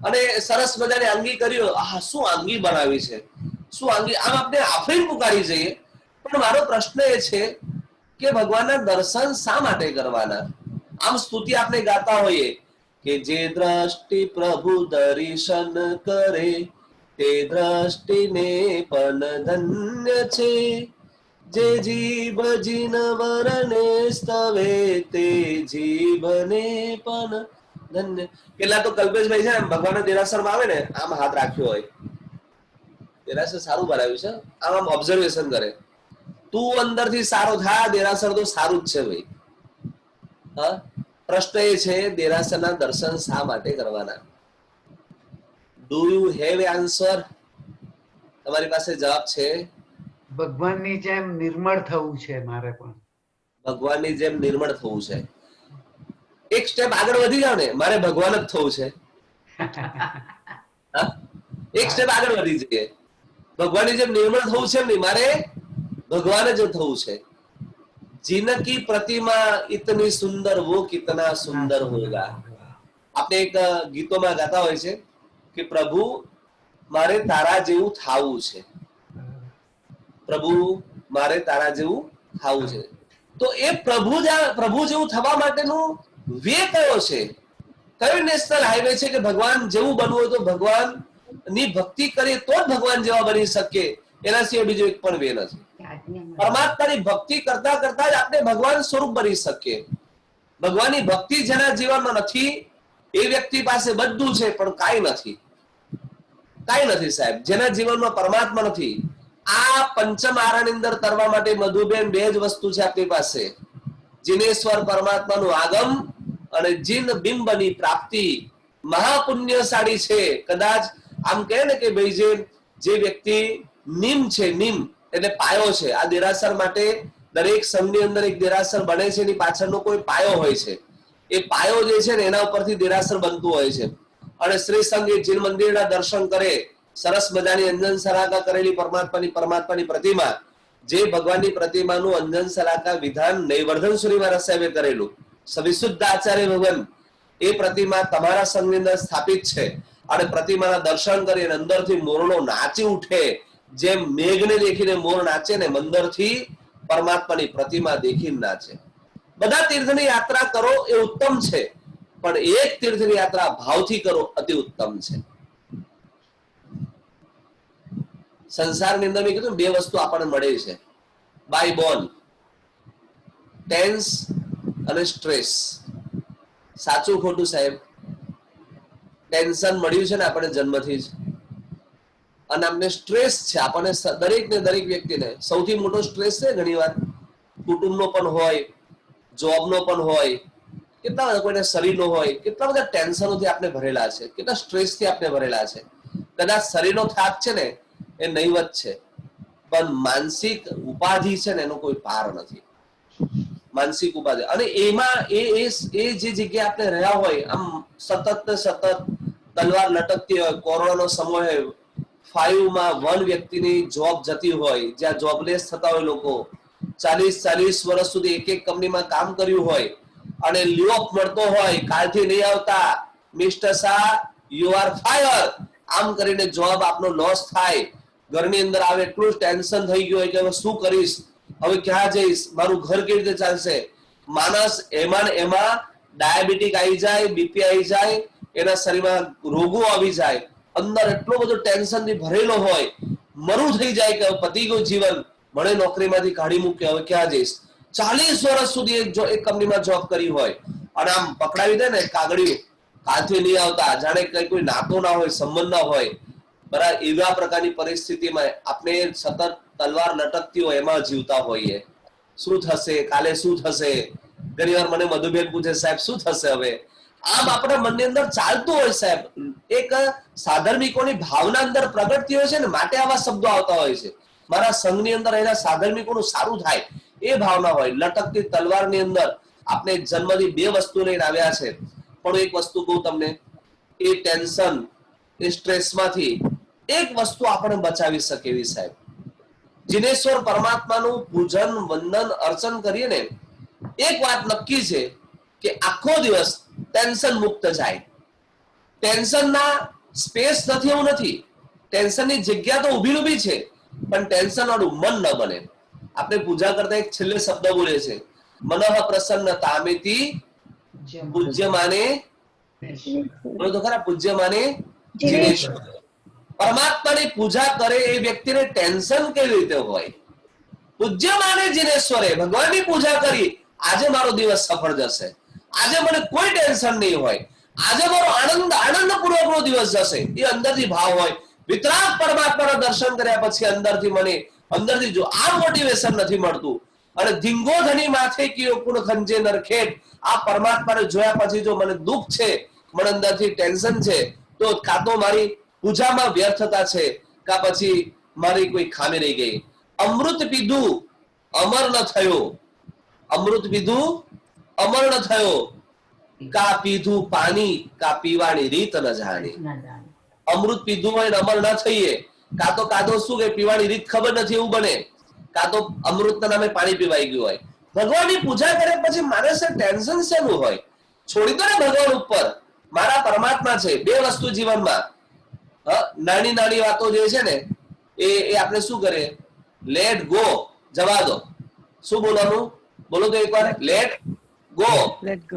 અને સરસ મજાની આંગી કર્યો, આ શું આંગી બનાવી છે, શું આંગી, આમ આપણે આફરીન પુકારી જઈએ. પણ મારો પ્રશ્ન એ છે કે ભગવાનના દર્શન શા માટે કરવાના? આમ સ્તુતિ આપણે ગાતા હોઈએ કે જે દ્રષ્ટિ પ્રભુ દર્શન કરે તે દ્રષ્ટિને પણ ધન્ય છે, જે જીભ જીનવરને સ્તવે તે જીભને પણ ધન્ય. કેટલા તો કલ્પેશભાઈ છે ને ભગવાનના દેરાસરમાં આવે ને આમ હાથ રાખ્યો હોય, દેરાસર સારું બનાવ્યું છે, આમ ઓબ્ઝર્વેશન કરે, તું અંદરથી સારો થા, દેરાસર તો સારું જ છે ભાઈ. હા, પ્રશ્ન એ છે દેરાસરના દર્શન શા માટે કરવાના? Do you have a answer? તમારી પાસે જવાબ છે? ભગવાનની જેમ નિર્મળ થવું છે મારે પણ. ભગવાનની જેમ નિર્મળ થવું છે. એક સ્ટેપ આગળ વધી જાવ ને, મારે ભગવાન જ થવું છે. એક સ્ટેપ આગળ વધી જઈએ. ભગવાનની જેમ નિર્મળ થવું છે નહીં, મારે ભગવાન જ થવું છે. જીનકી પ્રતિમા ઇતની સુંદર, વો કિતના સુંદર હોગા. આપણે એક ગીતોમાં ગાતા હોય છે કે પ્રભુ મારે તારા જેવું થાવું છે, પ્રભુ મારે તારા જેવું થાવું છે. તો એ પ્રભુ જેવું થવા માટેનું વે કયો છે? કયો નેશનલ હાઈવે છે કે ભગવાન જેવું બનવું હોય તો ભગવાન ની ભક્તિ કરીએ તો જ ભગવાન જેવા બની શકે, એના સિવાય બીજો એક પણ વે નથી. પરમાત્માની ભક્તિ કરતા કરતા જ આપણે ભગવાન સ્વરૂપ બની શકીએ. ભગવાનની ભક્તિ જેના જીવનમાં નથી એ વ્યક્તિ પાસે બધું છે પણ કાંઈ નથી, કાંઈ નથી સાહેબ. જેના જીવનમાં પરમાત્મા નથી, આ પંચમ આરાની અંદર તરવા માટે મધુબેન બે જ વસ્તુ છે આપણી પાસે: જીનેશ્વર પરમાત્માનું આગમ અને જીન બિંબની પ્રાપ્તિ. મહાપુણ્યશાળી છે. કદાચ આમ કહે ને કે ભાઈ જે વ્યક્તિ નિમ છે, નિમ એટલે પાયો છે. આ દેરાસર માટે દરેક સંઘની અંદર એક દેરાસર બને છે, એની પાછળનો કોઈ પાયો હોય છે. એ પાયો જે છે ને એના ઉપરથી દેરાસર બનતું હોય છે. અને શ્રી સંઘ એ જીન મંદિરના દર્શન કરે, સરસ મજાની અંજન સલાકા કરેલી પરમાત્માની પ્રતિમા, જે ભગવાનની પ્રતિમાનું અંજન સલાકા વિધાન નૈવર્ધન સુરી મહારાજ સાહેબે કરેલું, વિશુદ્ધ આચાર્ય ભગવાન, એ પ્રતિમા તમારા સંઘની અંદર સ્થાપિત છે. અને પ્રતિમાના દર્શન કરી અને અંદરથી મોરલો નાચી ઉઠે, જેમ મેઘને દેખીને મોર નાચે ને મંદિરથી પરમાત્માની પ્રતિમા દેખીને નાચે. બધા તીર્થની યાત્રા કરો એ ઉત્તમ છે, પણ એક તીર્થની યાત્રા ભાવથી કરો અતિ ઉત્તમ છે. સંસારની અંદર મેં કીધું બે વસ્તુ આપણને મળે છે બાય બોર્ન: ટેન્સ અને સ્ટ્રેસ. સાચું ખોટું સાહેબ? ટેન્શન મળ્યું છે ને આપણને જન્મથી જ, અને આપણે સ્ટ્રેસ છે આપણને, દરેક ને દરેક વ્યક્તિને સૌથી મોટો સ્ટ્રેસ છે ઘણી વાર કુટુંબનો પણ હોય, જોબનો પણ હોય, કેટલા બધા કોઈને શરીરનો હોય. કેટલા બધા ટેન્શનોથી આપણે ભરેલા છે, કેટલા સ્ટ્રેસથી આપણે ભરેલા છે. કદાચ શરીરનો થાક છે ને એ નહીવત છે, પણ માનસિક ઉપાધિ છે ને એનો કોઈ પાર નથી. માનસિક ઉપાધિ, અને એમાં એ જે જગ્યાએ આપણે રહ્યા હોય, આમ સતત ને સતત તલવાર લટકતી હોય, કોરોનાનો સમય હોય, 5માં 1 વ્યક્તિની જોબ જતી હોય, જ્યાં જોબલેસ થતા હોય લોકો, 40 વર્ષ સુધી એક કંપનીમાં કામ કર્યું હોય અને લ્યો ઓફ મળતો હોય, કાલથી નહીં આવતા, mister Shah you are fire, આમ કરીને જોબ આપનો લોસ થાય. ઘરની અંદર આવે એટલું ટેન્શન થઈ ગયું હોય કે હવે શું કરીશ, હવે ક્યાં જઈશ, મારું ઘર કેવી રીતે ચાલશે. માણસ એમાં ડાયાબિટીક આવી જાય, બીપી આવી જાય, એના શરીરમાં રોગો આવી જાય, અંદર એટલો બધો ટેન્શનથી ભરેલો હોય, મરું થઈ જાય કે પતી ગયું જીવન, મને નોકરીમાંથી કાઢી મૂક્યો, હવે ક્યાં જઈશ. 40 વર્ષ સુધી એક કંપનીમાં જોબ કરી હોય અને આમ પકડાવી દે ને કાગળિયું, કાલથી નહીં આવતા, જાણે કઈ કોઈ નાતો ના હોય, સંબંધ ના હોય, બરાબર. એવા પ્રકારની પરિસ્થિતિમાં આપણે સતત તલવાર લટકતી હોય એમાં જીવતા હોઈએ. શું થશે, કાલે શું થશે? ઘણી વાર મને મધુબેન પૂછે, સાહેબ શું થશે હવે? આમ આપણા મનની અંદર ચાલતું હોય સાહેબ. એક સાધર્મિકોની ભાવના અંદર પ્રગટતી હોય છે ને, માટે આવા શબ્દો આવતા હોય છે. મારા સંઘની અંદર એના સાધર્મિકોનું સારું થાય એ ભાવના હોય. લટકતી તલવારની અંદર આપણે જન્મથી બે વસ્તુ લઈને આવ્યા છે, પણ એક વસ્તુ કહું તમને, એ ટેન્શન, એ સ્ટ્રેસમાંથી એક વસ્તુ આપણે બચાવી શકે એવી સાહેબ, જીનેશ્વર પરમાત્માનું પૂજન, વંદન, અર્ચન કરીએ ને, એક વાત નક્કી છે કે આખો દિવસ ટેન્શન મુક્ત જાય. ટેન્શનના સ્પેસ નથી એવું નથી, ટેન્શનની જગ્યા તો ઊભી છે, પણ ટેન્શન વાળું મન ન બને. આપણે પૂજા કરતા એક છેલ્લે શબ્દ બોલે છે, મનઃ પ્રસન્ન તામેતિ પૂજ્ય માને, બોલો તો ખરા, પૂજ્ય માને જીનેશ્વર. પરમાત્માની પૂજા કરે એ વ્યક્તિને ટેન્શન કેવી રીતે હોય? પૂજ્ય માને જીનેશ્વરે, ભગવાનની પૂજા કરી, આજે મારો દિવસ સફળ જશે, આજે મને કોઈ ટેન્શન નહીં હોય, આજે મારો આનંદપૂર્વકનો દિવસ જશે, એ અંદરથી ભાવ હોય. વિતરાગ પરમાત્માના દર્શન કર્યા પછી અંદરથી જો આ મોટિવેશન નથી મળતું, અને ધીંગો ધની માથે કયો કુણ ખંજે નરખેટ, આ પરમાત્માને જોયા પછી જો મને દુઃખ છે, મને અંદરથી ટેન્શન છે, તો કાં તો મારી પૂજામાં વ્યર્થતા છે, કાં પછી મારી કોઈ ખામી રહી ગઈ. અમૃત પીધું અમર ન થયો, અમૃત પીધું અમર ન થયો, કા પીધું પાણી કા પીવાની રીત ન જાણી. અમૃત પીધું હોય ને અમર ન થઈએ, કાં તો કાદો શું કે પીવાની રીત ખબર નથી એવું બને, કાં તો અમૃતના નામે પાણી પીવાઈ ગયું હોય. ભગવાનની પૂજા કરે પછી માણસને ટેન્શન શેનું હોય? છોડી દો ને ભગવાન ઉપર, મારા પરમાત્મા છે. બે વસ્તુ જીવનમાં, નાની નાની વાતો જે છે ને એ આપણે શું કરીએ, લેટ ગો, જવા દો. શું બોલવાનું? બોલો તો એકવાર, લેટ ગો,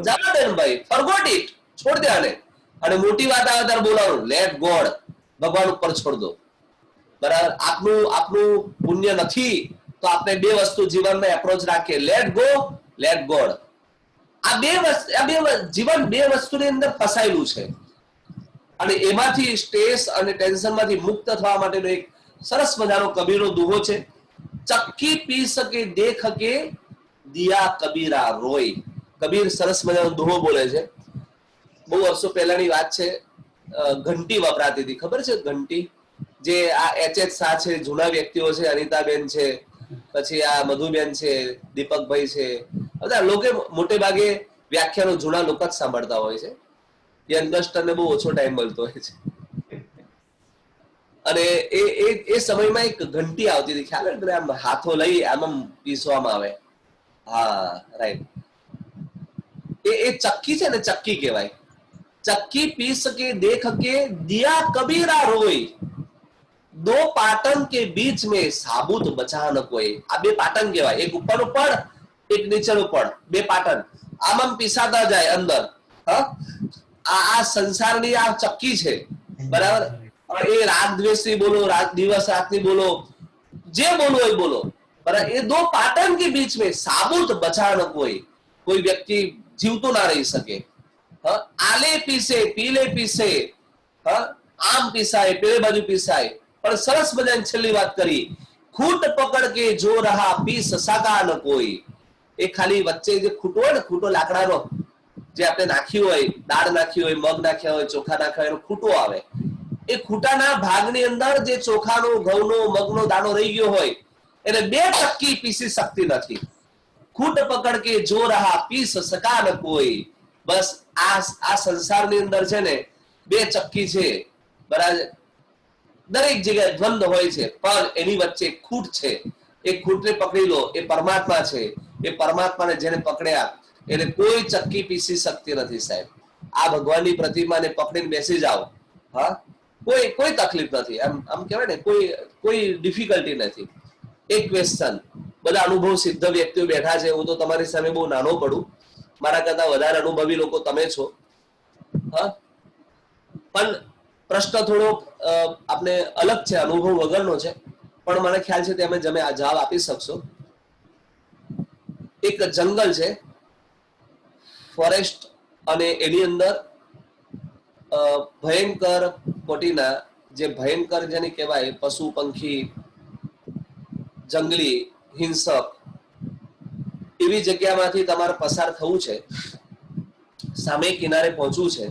જવા દે ભાઈ, ફોરગોટ ઇટ, છોડ દે આને. અને મોટી વાત આવે ત્યારે બોલવાનું, લેટ ગોડ, ભગવાન ઉપર છોડ દો. બરાબર? આપનું પુણ્ય નથી તો આપણે બે વસ્તુ જીવનમાં એપ્રોચ રાખીએ, લેટ ગો, લેટ ગોડ. આ બે જીવન બે વસ્તુની અંદર ફસાયેલું છે. અને એમાંથી સ્ટ્રેસ અને ટેન્શનમાંથી મુક્ત થવા માટેનો એક સરસ મજાનો કબીરનો દુહો છે. ચક્કી પી શકે દેખ કે દિયા કબીરા રોય. કબીર સરસ મજાનો દુહો બોલે છે. બહુ વર્ષો પહેલાની વાત છે. ઘંટી વપરાતી હતી, ખબર છે ઘંટી? જે આ એચ શાહ છે, જૂના વ્યક્તિઓ છે, અનિતાબેન છે, પછી આ મધુબેન છે, દીપકભાઈ છે, બધા લોકો મોટે ભાગે વ્યાખ્યાનો જૂના લોકો જ સાંભળતા હોય છે. યંગસ્ટરને બહુ ઓછો ટાઈમ મળતો હોય છે. અને એ સમયમાં એક ઘંટી આવતી હતી, ખ્યાલ હોય? આમ હાથો લઈ આમ પીસવામાં આવે. હા, રાઈટ. એ ચક્કી છે ને, ચક્કી કહેવાય. ચક્કી પી શકે દેખ કે દિયા કબીરા રોય, દો પાટન કે બીચ में સાબુત બચા ન કોઈ. આ બે પાટન કહેવાય, એક ઉપરનું પડ, એક નીચેનું પડ, બે પાટન આમ પીસાતા જાય અંદર. આ સંસારની આ ચક્કી છે, બરાબર? એ રાગ દ્વેષની બોલો, દિવસ રાતની બોલો, જે બોલો એ બોલો, બરાબર? એ દો પાટન કે બીચ में સાબુત બચા ન કોઈ વ્યક્તિ જીવતો ના રહી શકે. આલે પીસે, પીલે પીસે, આમ પીસાય, પેલે બાજુ પીસાય. પણ સરસ મજાની છેલ્લી વાત કરી, ખૂટ પકડ કે જો રહા પીસ સકા ન કોઈ. એ ખાલી વચ્ચે જે ખૂટો હોય ને, ખૂટો લાકડાનો જે આપણે નાખ્યું હોય, દાળ નાખી હોય, મગ નાખ્યા હોય, ચોખા નાખ્યા હોય, એનો ખૂટો આવે. એ ખૂટાના ભાગની અંદર જે ચોખાનો, ઘઉંનો, મગનો દાણો રહી ગયો હોય એને બે ચક્કી પીસી શકતી નથી. ખૂટ પકડ કે જો રહા પીસ સકા ન કોઈ. બસ આ સંસારની અંદર છે ને બે ચક્કી છે, બરાબર? દરેક જગ્યાએ દ્વંદ હોય છે, પણ એની વચ્ચે ખૂટ છે. એ ખૂટને પકડી લો, એ પરમાત્મા છે. એ પરમાત્માને જેને પકડ્યા એને કોઈ ચક્કી પીસી શકતી નથી, સાહેબ. આ ભગવાનની પ્રતિમાને પકડીને બેસી જાઓ, કોઈ તકલીફ નથી. આમ કહેવાય ને, કોઈ ડિફિકલ્ટી નથી. એક ક્વેશ્ચન, બધા અનુભવ સિદ્ધ વ્યક્તિઓ બેઠા છે, હું તો તમારી સામે બહુ નાનો પડું, મારા કરતા વધારે અનુભવી લોકો તમે છો. પણ પ્રશ્ન થોડો આપણે અલગ છે, અનુભવ વગરનો છે, પણ મને ખ્યાલ છે તમે જવાબ આપી શકશો. એક જંગલ છે, ફોરેસ્ટ, અને એની અંદર ભયંકર કોટીના, જે ભયંકર જેને કહેવાય, પશુ પંખી, જંગલી, હિંસક, એવી જગ્યામાંથી તમારે પસાર થવું છે, સામે કિનારે પહોંચવું છે.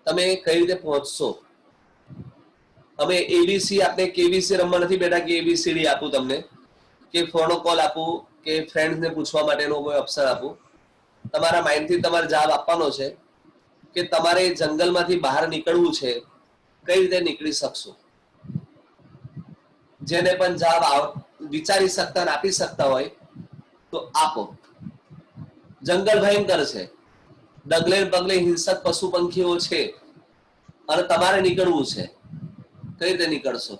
તમે કઈ રીતે પહોંચશો? અમે એબીસી, આપણે કેબીસી રમવા નથી બેઠા કે એબીસીડી આપું તમને, કે ફોનો કોલ આપું, કે ફ્રેન્ડ્સને પૂછવા માટેનો કોઈ ઓપ્શન આપું. તમારા માઇન્ડથી તમારે જવાબ આપવાનો છે કે તમારે જંગલમાંથી બહાર નીકળવું છે, કઈ રીતે નીકળી શકશો? જેને પણ જવાબ વિચારી શકતા અને આપી શકતા હોય તો આપો. જંગલ ભયંકર છે, ડગલે પગલે હિંસક પશુ પંખીઓ છે, અને તમારે નીકળવું છે, કઈ રીતે નીકળશો?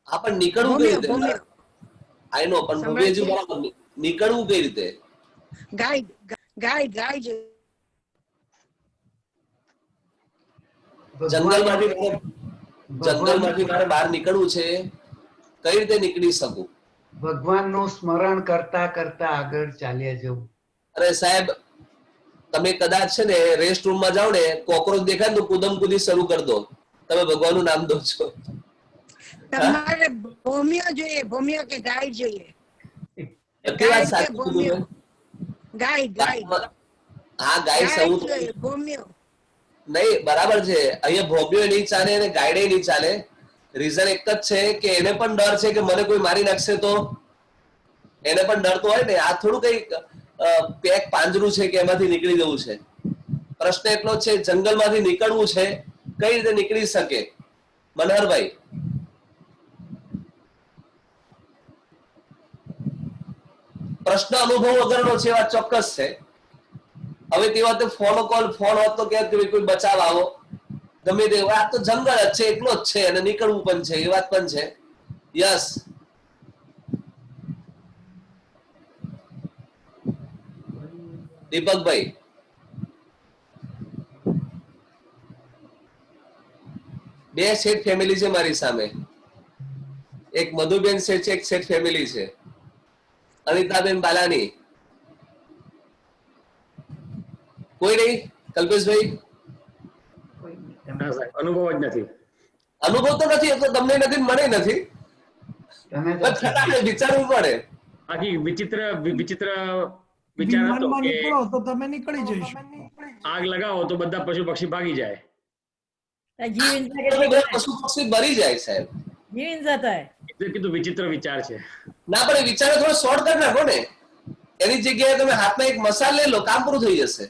હા, પણ નીકળવું કઈ રીતે? આઈ નો, પણ ભવ્યજી બરાબર, નીકળવું કઈ રીતે? જંગલમાંથી મારે બહાર નીકળવું છે, કઈ રીતે નીકળી શકું? ભગવાનનું સ્મરણ કરતા કરતા આગળ ચાલ્યા જવું. અરે સાહેબ, તમે કદાચ છે ને રેસ્ટ રૂમમાં જાઓ ને, કોકરોચ દેખાય ને તો કુદમ કુદી શરૂ કરી દો. તમે ભગવાનનું નામ દો છો. તમારે ભૂમિયો જોઈએ, ભૂમિયો કે ગાય જોઈએ? બધી વાત સાચી કીધું મેં. ગાય. હા, ગાય સૌ ભૂમિયો નહીં, બરાબર છે. અહીંયા ભોમ્યો નહીં ચાલે અને ગાયડે નહીં ચાલે. રીઝન એક જ છે કે એને પણ ડર છે કે મને કોઈ મારી નાખશે તો. એને પણ ડર તો હોય ને. આ થોડું કઈ પેક પાંજરું છે કે એમાંથી નીકળી જવું છે. પ્રશ્ન એટલો જ છે, જંગલમાંથી નીકળવું છે, કઈ રીતે નીકળી શકે? મનહરભાઈ, પ્રશ્ન અનુભવ વગરનો છે, વાત ચોક્કસ છે. હવે તે વખતે ફોન હોત તો કે કોઈ બચાવ આવો, ગમે તે, આ તો જંગલ જ છે, એકલો જ છે અને નીકળવું પણ છે, એ વાત પણ છે. યસ, દીપકભાઈ. બે શેઠ ફેમિલી છે મારી સામે, એક મધુબેન શેઠ છે, એક શેઠ ફેમિલી છે, અનિતાબેન બાલાની. કોઈ નહીં? કલ્પેશભાઈ, અનુભવ જ નથી. અનુભવ તો નથી, એટલે તમને નથી, મને નથી, વિચારવું પડે. બાકી વિચિત્ર વિચિત્ર વિચાર હતો વિમાનમાં કે નીકળો તો તમે નીકળી જઈશો. આગ લગાવો તો બધા પશુ પક્ષી ભાગી જાય. जीव हिंसा के બધા પશુ પક્ષી મરી જાય સાહેબ. जीव हिंसा था है એટલે કીધું વિચિત્ર વિચાર છે. ના, પણ એ વિચારો થોડો શોર્ટ કરી નાખો ને. એની જગ્યાએ તમે હાથમાં એક મસાલ લઈ લો, કામ પૂરું થઈ જશે.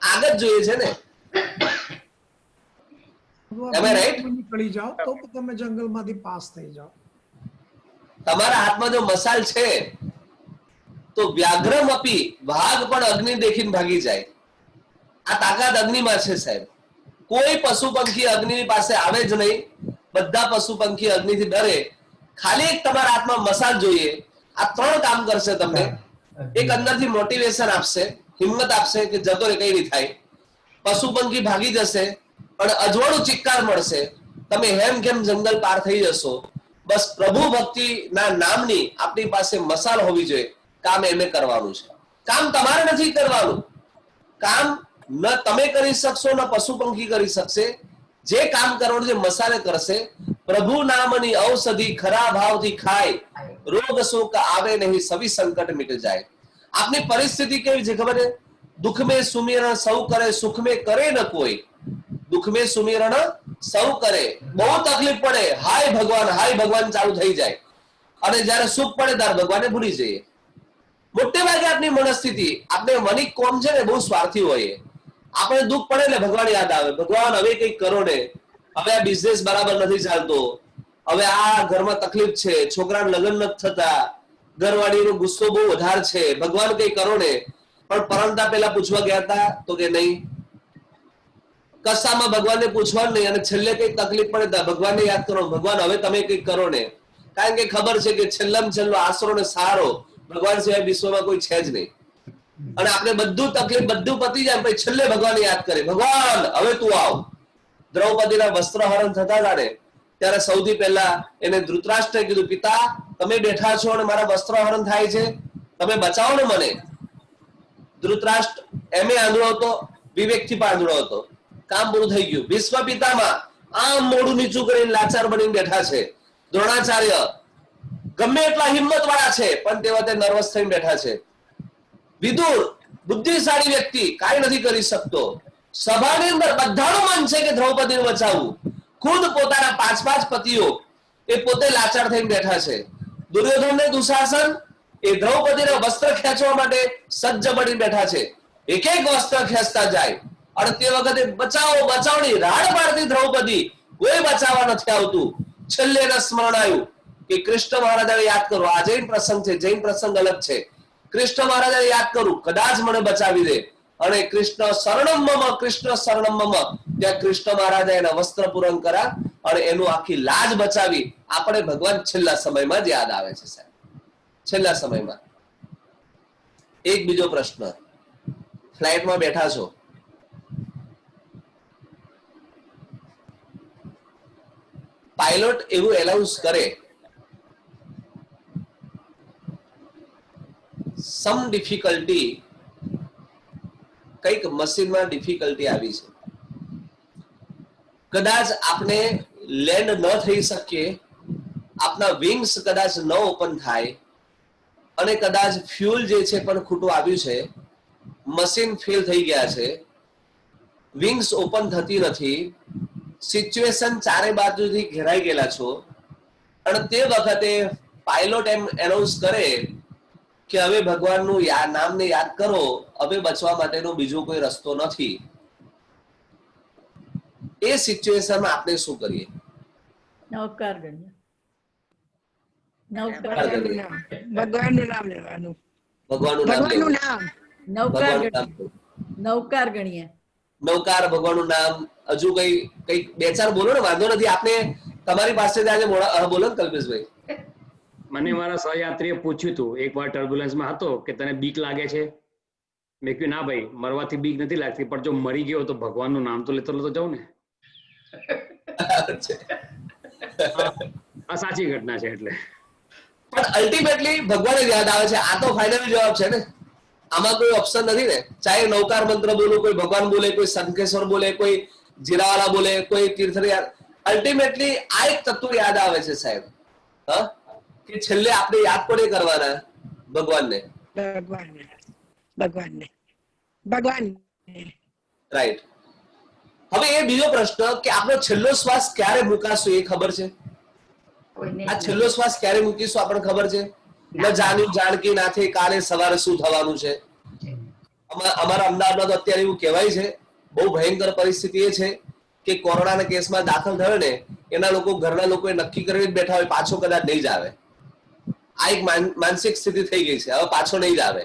આગ જ જોઈએ છે ને. Am I right? નીકળી જાઓ તો તમે જંગલમાંથી પાસ થઈ જાઓ. તમારા હાથમાં જો મસાલ છે તો વ્યાઘ્રમ અપી, વાઘ પણ અગ્નિ દેખીને ભાગી જાય. આ તાકાત અગ્નિમાં છે સાહેબ. કોઈ પશુ પંખી અગ્નિની પાસે આવે જ નહીં. બધા પશુ પંખી અગ્નિથી ડરે. ખાલી એક તમારા હાથમાં મસાલ જોઈએ. આ ત્રણ કામ કરશે તમને. એક અંદરથી મોટિવેશન આપશે, હિંમત આપશે કે જતો રે, કઈ નહીં થાય. પશુ પંખી ભાગી જશે, પણ અજવાળું ચિક્કાર મળશે. તમે હેમ કેમ જંગલ પાર થઈ જશો. બસ પ્રભુ ભક્તિ ના નામની આપણી પાસે મસાલ હોવી જોઈએ. કામ એમને કરવાનું છે. કામ તમારે નથી કરવાનું. કામ ન તમે કરી શકશો, ન પશુ પંખી કરી શકશે. જે કામ કરવાનું છે મસાલે કરશે. પ્રભુ નામની ઔષધિ ખરા ભાવથી ખાય, રોગ શોક આવે નહીં, સવી સંકટ મિટ જાય. આપની પરિસ્થિતિ કેવી છે ખબર છે? દુઃખ में सुमिरन સૌ કરે, સુખ में કરે ન કોઈ. દુઃખ में सुमिरन સૌ કરે, બહુ તકલીફ પડે, હાય ભગવાન ચાલુ થઈ જાય. અને જયારે સુખ પડે ત્યારે ભગવાનને ભૂલી જઈએ. મોટે ભાગે આપની મનસ્થિતિ, આપણે મનિક કોમ છે ને, બહુ સ્વાર્થી હોઈએ. આપણે દુઃખ પડે એટલે ભગવાન યાદ આવે. ભગવાન હવે કંઈક કરો ને, હવે આ બિઝનેસ બરાબર નથી ચાલતો, હવે આ ઘરમાં તકલીફ છે, છોકરાને લગ્ન નથી થતા, ઘરવાળીનો ગુસ્સો બહુ વધારે છે, ભગવાન કંઈ કરો ને. પણ પરણતા પહેલા પૂછવા ગયા હતા તો કે નહીં. કશામાં ભગવાનને પૂછવાનું નહીં, અને છેલ્લે કઈ તકલીફ પડે ભગવાનને યાદ કરો, ભગવાન હવે તમે કંઈક કરો ને. કારણ કે ખબર છે કે છેલ્લામાં છેલ્લો આશરો ને સહારો ભગવાન સિવાય વિશ્વમાં કોઈ છે જ નહીં. અને આપણે બધું તકલીફ બધું પતી જાય પછી છેલ્લે ભગવાનને યાદ કરે, ભગવાન હવે તું આવ. દ્રૌપદીના વસ્ત્રહરણ થતા હતા ને ત્યારે સૌથી પહેલા એને ધૃતરાષ્ટ્રએ કીધું, પિતા તમે બેઠા છો અને મારા વસ્ત્રહરણ થાય છે, તમે બચાવો ને મને. ધૃતરાષ્ટ્ર એમે આંધળો હતો, વિવેકથી પણ આંધળો હતો. કામ પૂરું થઈ ગયું. વિશ્વ પિતામાં આમ મોઢું નીચું કરીને લાચાર બનીને બેઠા છે. દ્રોણાચાર્ય ગમે એટલા હિંમત વાળા છે પણ તે વખતે નર્વસ થઈને બેઠા છે. વિદુર બુદ્ધિશાળી વ્યક્તિ કાંઈ નથી કરી શકતો. સભાની અંદર બધાનું મન છે કે દ્રૌપદીને બચાવવું. ખુદ પોતાના 5 પતિઓ એ પોતે લાચાર થઈને બેઠા છે. દુર્યોધન ને દુશાસન એ દ્રૌપદીના વસ્ત્ર ખેંચવા માટે સજ્જ બની બેઠા છે. એક એક વસ્ત્ર ખેંચતા જાય અને તે વખતે બચાવની રાડ પાડતી દ્રૌપદી, કોઈ બચાવવા નથી આવતું. છેલ્લે એને સ્મરણ આવ્યું કે કૃષ્ણ મહારાજાને યાદ કરો. આ જૈન પ્રસંગ છે, જૈન પ્રસંગ અલગ છે. કૃષ્ણ મહારાજાને યાદ કરું, કદાચ મને બચાવી દે. અને કૃષ્ણ શરણમ મમ, ત્યાં કૃષ્ણ મહારાજા એના વસ્ત્ર પૂરણ કર્યા અને એનું આખી લાજ બચાવી. આપણે ભગવાન છેલ્લા સમયમાં જ યાદ આવે છે સાહેબ, છેલ્લા સમયમાં. એક બીજો પ્રશ્ન, ફ્લાઇટમાં બેઠા છો, પાયલોટ એવું એનાઉન્સ કરે, સમ ડિફિકલ્ટી, કઈક મશીનમાં ડિફિકલ્ટી આવી છે, કદાચ આપણે લેન્ડ ન થઈ શકીએ, આપના વિંગ્સ કદાચ ન ઓપન થાય અને કદાચ ફ્યુલ જે છે પણ ખોટું આવ્યું છે, મશીન ફેલ થઈ ગયા છે, વિંગ્સ ઓપન થતી નથી, સિચ્યુએશન ચારે બાજુથી ઘેરાઈ ગયેલા છો, અને તે વખતે પાયલોટ એમ એનાઉન્સ કરે કે હવે ભગવાનનું નામને યાદ કરો, હવે બચવા માટેનો બીજો કોઈ રસ્તો નથી, એ સિચ્યુએશનમાં આપણે શું કરીએ? નવકાર ગણીએ. નવકાર ભગવાનનું નામ, ભગવાનનું નામ લેવાનું. ભગવાનનું નામ ભગવાનનું લેવું. નામ. નવકાર ભગવાનનું નામ ગણીએ. લેવું. નવકાર ગણીએ. નવકાર ભગવાનનું નામ. હજુ કઈ બે ચાર બોલો ને, વાંધો નથી. આપણે તમારી પાસે આજે બોલો ને કલ્પેશભાઈ. મને મારા સહયાત્રીએ પૂછ્યું હતું એકવાર ટર્બ્યુલન્સમાં હતો કે તને બીક લાગે છે? મેં કહ્યું ના ભાઈ, મરવાથી બીક નથી લાગતી, પણ જો મરી ગયો તો ભગવાનનું નામ તો લેતો લેતો જાઉં ને. આ સાચી ઘટના છે. એટલે પણ અલ્ટિમેટલી ભગવાન જ યાદ આવે છે. આ તો ફાઇનલ જવાબ છે ને, આમાં કોઈ ઓપ્શન નથી ને. ચાહે નવકાર મંત્ર બોલો, કોઈ ભગવાન બોલે, કોઈ શંખેશ્વર બોલે, કોઈ જીરાવાલા બોલે, કોઈ તીર્થ, અલ્ટિમેટલી આ એક તત્વ યાદ આવે છે સાહેબ. હા, કે છેલ્લે આપણે યાદ કોને કરવાના? ભગવાનને. ભગવાનને. ભગવાનને. ભગવાનને. રાઈટ. હવે એ બીજો પ્રશ્ન કે આપણો છેલ્લો શ્વાસ ક્યારે મુકાશું એ ખબર છે? આ છેલ્લો શ્વાસ ક્યારે મૂકીશું આપણને ખબર છે? ન જાણ્યું જાણકી નાથે કાલે સવારે શું થવાનું છે. અમારા અમદાવાદમાં તો અત્યારે એવું કહેવાય છે, બહુ ભયંકર પરિસ્થિતિ એ છે કે કોરોનાના કેસમાં દાખલ થયો ને એના લોકો, ઘરના લોકોએ નક્કી કરીને જ બેઠા હોય પાછો કદાચ નહીં જ આવે. આ એક માનસિક સ્થિતિ થઈ ગઈ છે, હવે પાછો નહીં જ આવે.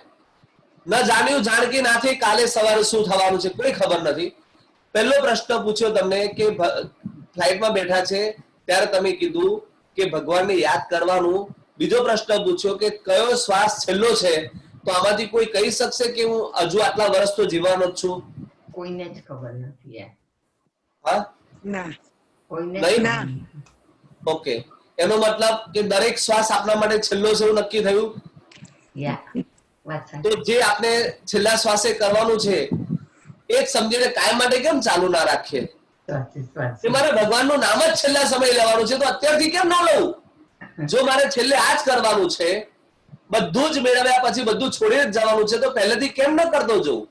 ન જાણ્યું જાણકી નાથે કાલે સવારે શું થવાનું છે કોઈ ખબર નથી. પહેલો પ્રશ્ન પૂછ્યો તમને કે ફ્લાઇટમાં બેઠા છે ત્યારે તમે કીધું કે ભગવાનને યાદ કરવાનું. બીજો પ્રશ્ન પૂછ્યો કે કયો શ્વાસ છેલ્લો છે, તો આમાંથી કોઈ કહી શકશે કે હું હજુ આટલા વર્ષ તો જીવવાનો જ છું? કોઈને જ ખબર નથી. હા, ના. નહીં? ના. ઓકે, એનો મતલબ કે દરેક શ્વાસ આપણા માટે છેલ્લો છે એવું નક્કી થયું. તો જે આપણે છેલ્લા શ્વાસે કરવાનું છે એ સમજીને કાયમ માટે કેમ ચાલુ ના રાખીએ? કે મારે ભગવાનનું નામ જ છેલ્લા સમય લેવાનું છે, તો અત્યારથી કેમ ના લઉં? જો મારે છેલ્લે આ જ કરવાનું છે, બધું જ મેળવ્યા પછી બધું છોડીને જ જવાનું છે, તો પહેલેથી કેમ ન કરતો જવું?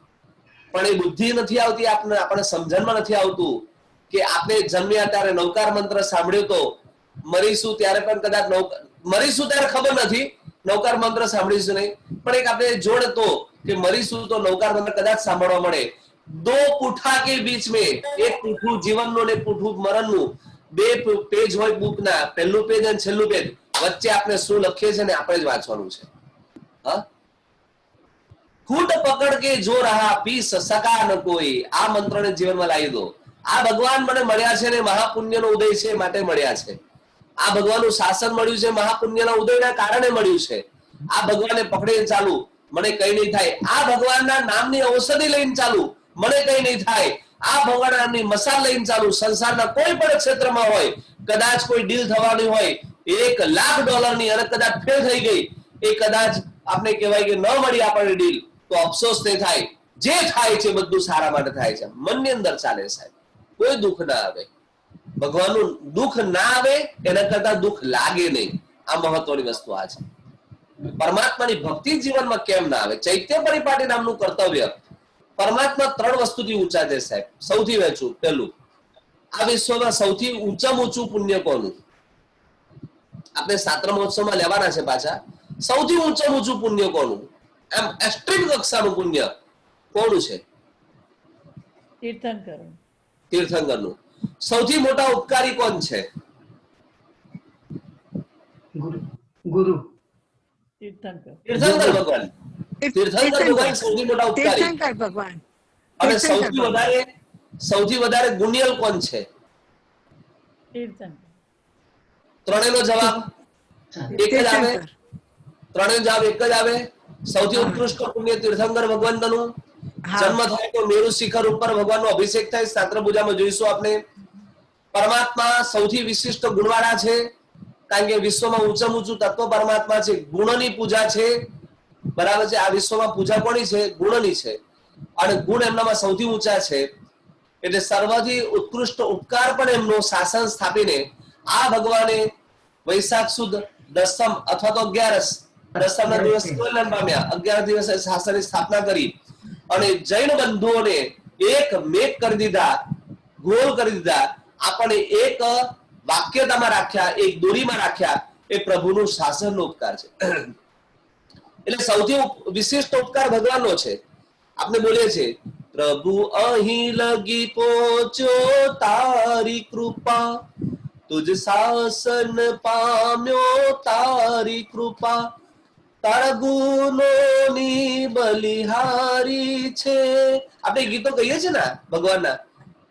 પણ એ બુદ્ધિ નથી આવતી, આપણે સમજણમાં નથી આવતું કે આપણે જન્મ્યા ત્યારે નવકાર મંત્ર સાંભળ્યો તો મરીશું ત્યારે પણ કદાચ મરીશું ત્યારે ખબર નથી, નવકાર મંત્ર સાંભળીશું નહીં, પણ એક આપણે જોડ તો કે મરીશું તો નવકાર મંત્ર કદાચ સાંભળવા મળે. દો પુઠા કે બીચ મેં, એક પુઠું જીવનનું ને પુઠું મરણનું, બે પેજ હોય બુકના, પહેલું પેજ અને છેલ્લું પેજ, વચ્ચે આપણે શું લખીએ છીએ ને આપણે જ વાંચવાનું છે. હા, ખૂટ પકડ કે જો રહા પીસ સકા ન કોઈ, આ મંત્રને જીવનમાં લાવી દો. આ ભગવાન મને મળ્યા છે ને મહાપુણ્યનો ઉદય છે માટે મળ્યા છે. આ ભગવાનનું શાસન મળ્યું છે મહાપુણ્યના ઉદયના કારણે મળ્યું છે. આ ભગવાનને પકડીને ચાલુ, મને કઈ નહીં થાય. આ ભગવાનના નામની ઔષધિ લઈને ચાલુ, મને કઈ નહીં થાય. આ ભગવાન નામની મસાલ લઈને ચાલુ. સંસારના કોઈ પણ ક્ષેત્રમાં હોય, કદાચ કોઈ ડીલ થવાની હોય $1,00,000 અને કદાચ ફેલ થઈ ગઈ, એ કદાચ આપણે કહેવાય કે ન મળી આપણને ડીલ, તો અફસોસ નહીં થાય. જે થાય છે બધું સારા માટે થાય છે. મનની અંદર ચાલે સાહેબ, કોઈ દુઃખ ના આવે. ભગવાનનું દુઃખ ના આવે એના કરતા દુઃખ લાગે નહીં. આ મહત્વની વસ્તુ આ છે. પરમાત્માની ભક્તિ જીવનમાં કેમ ના આવે? ચૈત્ય પરિપાટી નામનું કર્તવ્ય, પરમાત્મા 3 વસ્તુથી ઊંચા છે સાહેબ. સૌથી વહેંચું પહેલું, આ વિશ્વમાં સૌથી ઊંચામાં ઊંચું પુણ્ય કોનું? આપણે સાતરા મહોત્સવમાં લેવાના છે પાછા. સૌથી ઊંચામાં ઊંચું પુણ્ય કોનું? એમ એક્સ્ટ્રીમ કક્ષાનું પુણ્ય કોનું છે? તીર્થંકરનું. સૌથી મોટા ઉપકારી કોણ છે? ગુરુ. તીર્થંકર ભગવાન. તીર્થંકર ભગવાન સૌથી મોટા ઉપકારી. તીર્થંકર ભગવાન. અને સૌથી વધારે ગુણિયલ કોણ છે? ત્રણેયનો જવાબ એક જ આવે. ત્રણેયનો જવાબ એક જ આવે. સૌથી ઉત્કૃષ્ટ પુણ્ય તીર્થંકર ભગવંતનું. જન્મ થાય તો મેરુ શિખર ઉપર ભગવાનનો અભિષેક થાય, શાસ્ત્ર પૂજામાં જોઈશું આપણે. પરમાત્મા સૌથી વિશિષ્ટ ગુણવાળા છે, કારણ કે વિશ્વમાં ઊંચામાં ઊંચું તત્વ પરમાત્મા છે. ગુણની પૂજા છે, બરાબર છે. આ વિશ્વમાં પૂજા કોની છે? ગુણની છે. અને ગુણ એમનામાં સૌથી ઊંચા છે. એટલે સર્વથી ઉત્કૃષ્ટ ઉપકાર પણ એમનો શાસન સ્થાપીને આ ભગવાને વૈશાખ સુદ દસમ અથવા તો 11 દસમના દિવસ કલ્યાણ પામ્યા, 11 દિવસે શાસનની સ્થાપના કરી અને જૈન બંધુઓને એક મેક કરી દીધા, ગોળ કરી દીધા. આપણને એક વાક્યતામાં રાખ્યા, એક દોરીમાં રાખ્યા. એ પ્રભુનું શાસનનો ઉપકાર છે. એટલે સૌથી વિશિષ્ટ ઉપકાર ભગવાનનો છે. આપણે બોલીએ છીએ, પ્રભુ અહીં લગી પહોંચ્યો તારી કૃપા, તુજ શાસન પામ્યો તારી કૃપા, તારા ગુણોની બલિહારી છે. આપણે ગીતો કહીએ છીએ ને ભગવાનના,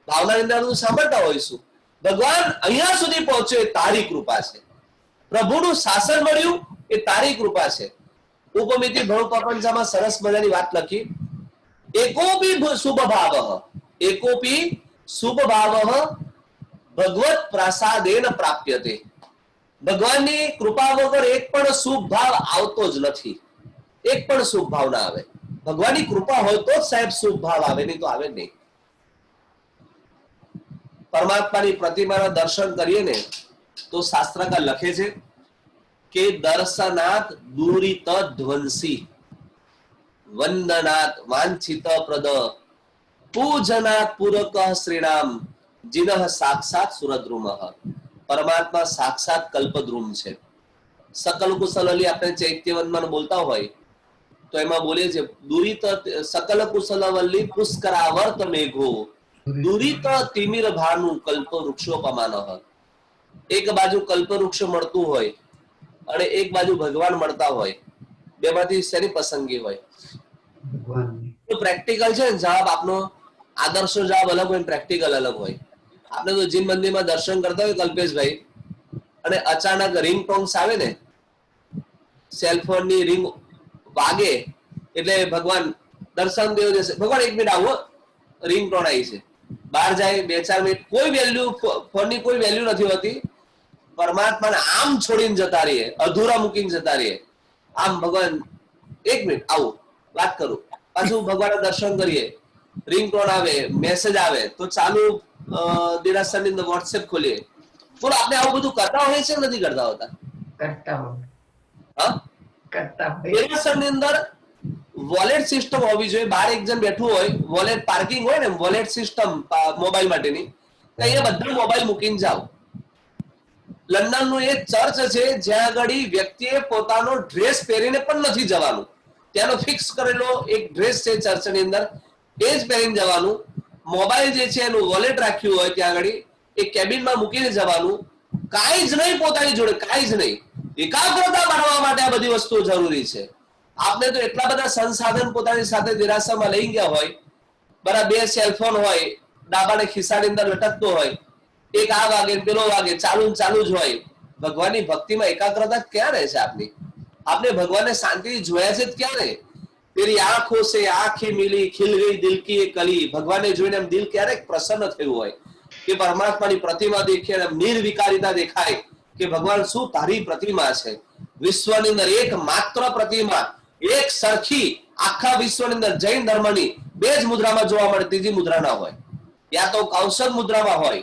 ભાવનાની અંદર સાંભળતા હોઈશું. ભગવાન અહીંયા સુધી પહોંચ્યો એ તારી કૃપા છે. પ્રભુનું શાસન મળ્યું એ તારી કૃપા છે. ઉપમિતિ ભણો પ્રપંચમાં સરસ મજાની વાત લખી, એકોપી શુભ ભાવ, એકોપી શુભ ભાવ ભગવત પ્રસાદેન પ્રાપ્યતે. ભગવાનની કૃપા વગર એક પણ શુભ ભાવ આવતો જ નથી. એક પણ શુભ ભાવ ના આવે. ભગવાનની કૃપા હોય તો જ સાહેબ શુભ ભાવ આવે, નહીં તો આવે નહીં. પરમાત્માની પ્રતિમાના દર્શન કરીએ ને તો શાસ્ત્રકાર લખે છે કે દર્શનાત દુરિત ધ્વંસી, વંદનાત વાંછિત પ્રદ, પૂજનાત પૂરક શ્રીરામ, જીનઃ સાક્ષાત સુરદ્રુમ. પરમાત્મા સાક્ષાત કલ્પદ્રુમ છે. સકલ કુશલ આપણે ચૈત્યવનમાં બોલતા હોય તો એમાં બોલીએ છે, દુરિત સકલ કુશલવલ્લી પુષ્કરાવર્ત મેઘો, દુરિત તિમિર ભાનુ કલ્પ વૃક્ષોપમાન. એક બાજુ કલ્પ વૃક્ષ મળતું હોય અને એક બાજુ ભગવાન મળતા હોય, બેમાંથી શેની પસંદગી હોય? ભગવાનની. તો પ્રેક્ટિકલ છે ને જવાબ આપનો, આદર્શ જવાબ અલગ હોય, પ્રેક્ટિકલ અલગ હોય. આપણે તો જીન મંદિરમાં દર્શન કરતા હોય કલ્પેશભાઈ, અને અચાનક રિંગ ટોન્સ આવે ને, સેલફોન ની રિંગ વાગે એટલે ભગવાન દર્શન દેવ જશે. ભગવાન એક મિનિટ આવો, રિંગ ટોન આવી છે. બહાર જાય 2-4 મિનિટ, કોઈ વેલ્યુ ફોન ની કોઈ વેલ્યુ નથી હોતી. પરમાત્માને આમ છોડીને જતા રહીએ, અધૂરા મૂકીને જતા રહીએ. આમ ભગવાન એક મિનિટ આવું વાત કરું, પાછું ભગવાન દર્શન કરીએ, રિંગ ટોન આવે, મેસેજ આવે તો ચાલુ દેરાસરની અંદર વોટ્સએપ ખોલીએ. બોલો આપણે આવું બધું કરતા હોય છે કે નથી કરતા હોતા? કરતા હોય. હા, કરતા હોય. દેરાસરની અંદર વોલેટ સિસ્ટમ હોવી જોઈએ. બહાર એક જણ બેઠું હોય, વોલેટ પાર્કિંગ હોય ને, વોલેટ સિસ્ટમ મોબાઈલ માટેની, અહીંયા બધા મોબાઈલ મૂકીને જાઓ. લંડનનું એક ચર્ચ છે જ્યાં આગળ વ્યક્તિએ પોતાનો ડ્રેસ પહેરીને પણ નથી જવાનું. ત્યાંનો ફિક્સ કરેલો એક ડ્રેસ છે ચર્ચની અંદર, એ જ પહેરીને જવાનું. મોબાઈલ જે છે એનું વોલેટ રાખ્યું હોય ત્યાં આગળ, એ કેબિનમાં મૂકીને જવાનું. કાંઈ જ નહીં પોતાની જોડે, કાંઈ જ નહીં. એકાગ્રતા માણવા માટે આ બધી વસ્તુઓ જરૂરી છે. આપણે તો એટલા બધા સંસાધન પોતાની સાથે દેરાસરમાં લઈ ગયા હોય, બરાબર 2 સેલફોન હોય, ડાબાને ખિસ્સાની અંદર લટકતો હોય, એક આ વાગે પેલો વાગે, ચાલુ જ હોય. ભગવાનની ભક્તિમાં એકાગ્રતા ક્યાં રહે છે આપની? આપણે ભગવાનને શાંતિથી જોયા છે ક્યારે? તેરી આંખો સે આંખી મિલી, ખીલ ગઈ દિલ કી એ કલી. ભગવાનને જોઈને એમ દિલ ક્યારેક પ્રસન્ન થયું હોય કે પરમાત્માની પ્રતિમા દેખીએ, એમ નિર્વિકારિતા દેખાય કે ભગવાન શું તારી પ્રતિમા છે. વિશ્વની અંદર એક માત્ર પ્રતિમા, એક સરખી આખા વિશ્વની અંદર જૈન ધર્મની 2 જ મુદ્રામાં જોવા મળે, ત્રીજી મુદ્રા ના હોય. યા તો કૌશલ મુદ્રામાં હોય,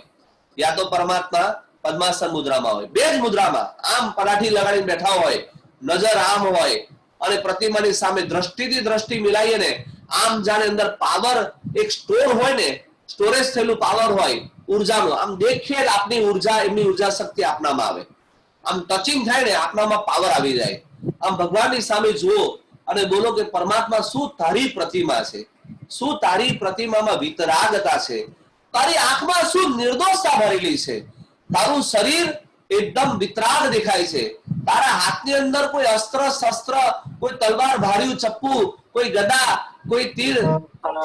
યા તો પરમાત્મા પદ્માસન મુદ્રામાં હોય. 2 જ મુદ્રામાં આમ પલાઠી લગાડીને બેઠા હોય, નજર આમ હોય, અને પ્રતિમાની સામે દ્રષ્ટિથી દ્રષ્ટિ મિલાઈએ ને, આમ જાણે અંદર પાવર એક સ્ટોર હોય ને, સ્ટોરેજ થયેલું પાવર હોય ઉર્જાનું, આમ દેખીએ આપની ઉર્જા, એમની ઉર્જા શક્તિ આપનામાં આવે. આમ ટચિંગ થાય ને આપનામાં પાવર આવી જાય. આમ ભગવાનની સામે જુઓ અને બોલો કે પરમાત્મા શું તારી પ્રતિમા છે, શું તારી પ્રતિમામાં વિતરાગતા છે, તારી આંખમાં શું નિર્દોષતા ભરેલી છે, તારું શરીર એકદમ વિતરાગ દેખાય છે, તારા હાથની અંદર કોઈ અસ્ત્ર શસ્ત્ર, કોઈ તલવાર, ભાર્યું ચપ્પુ, કોઈ ગદા, કોઈ તીર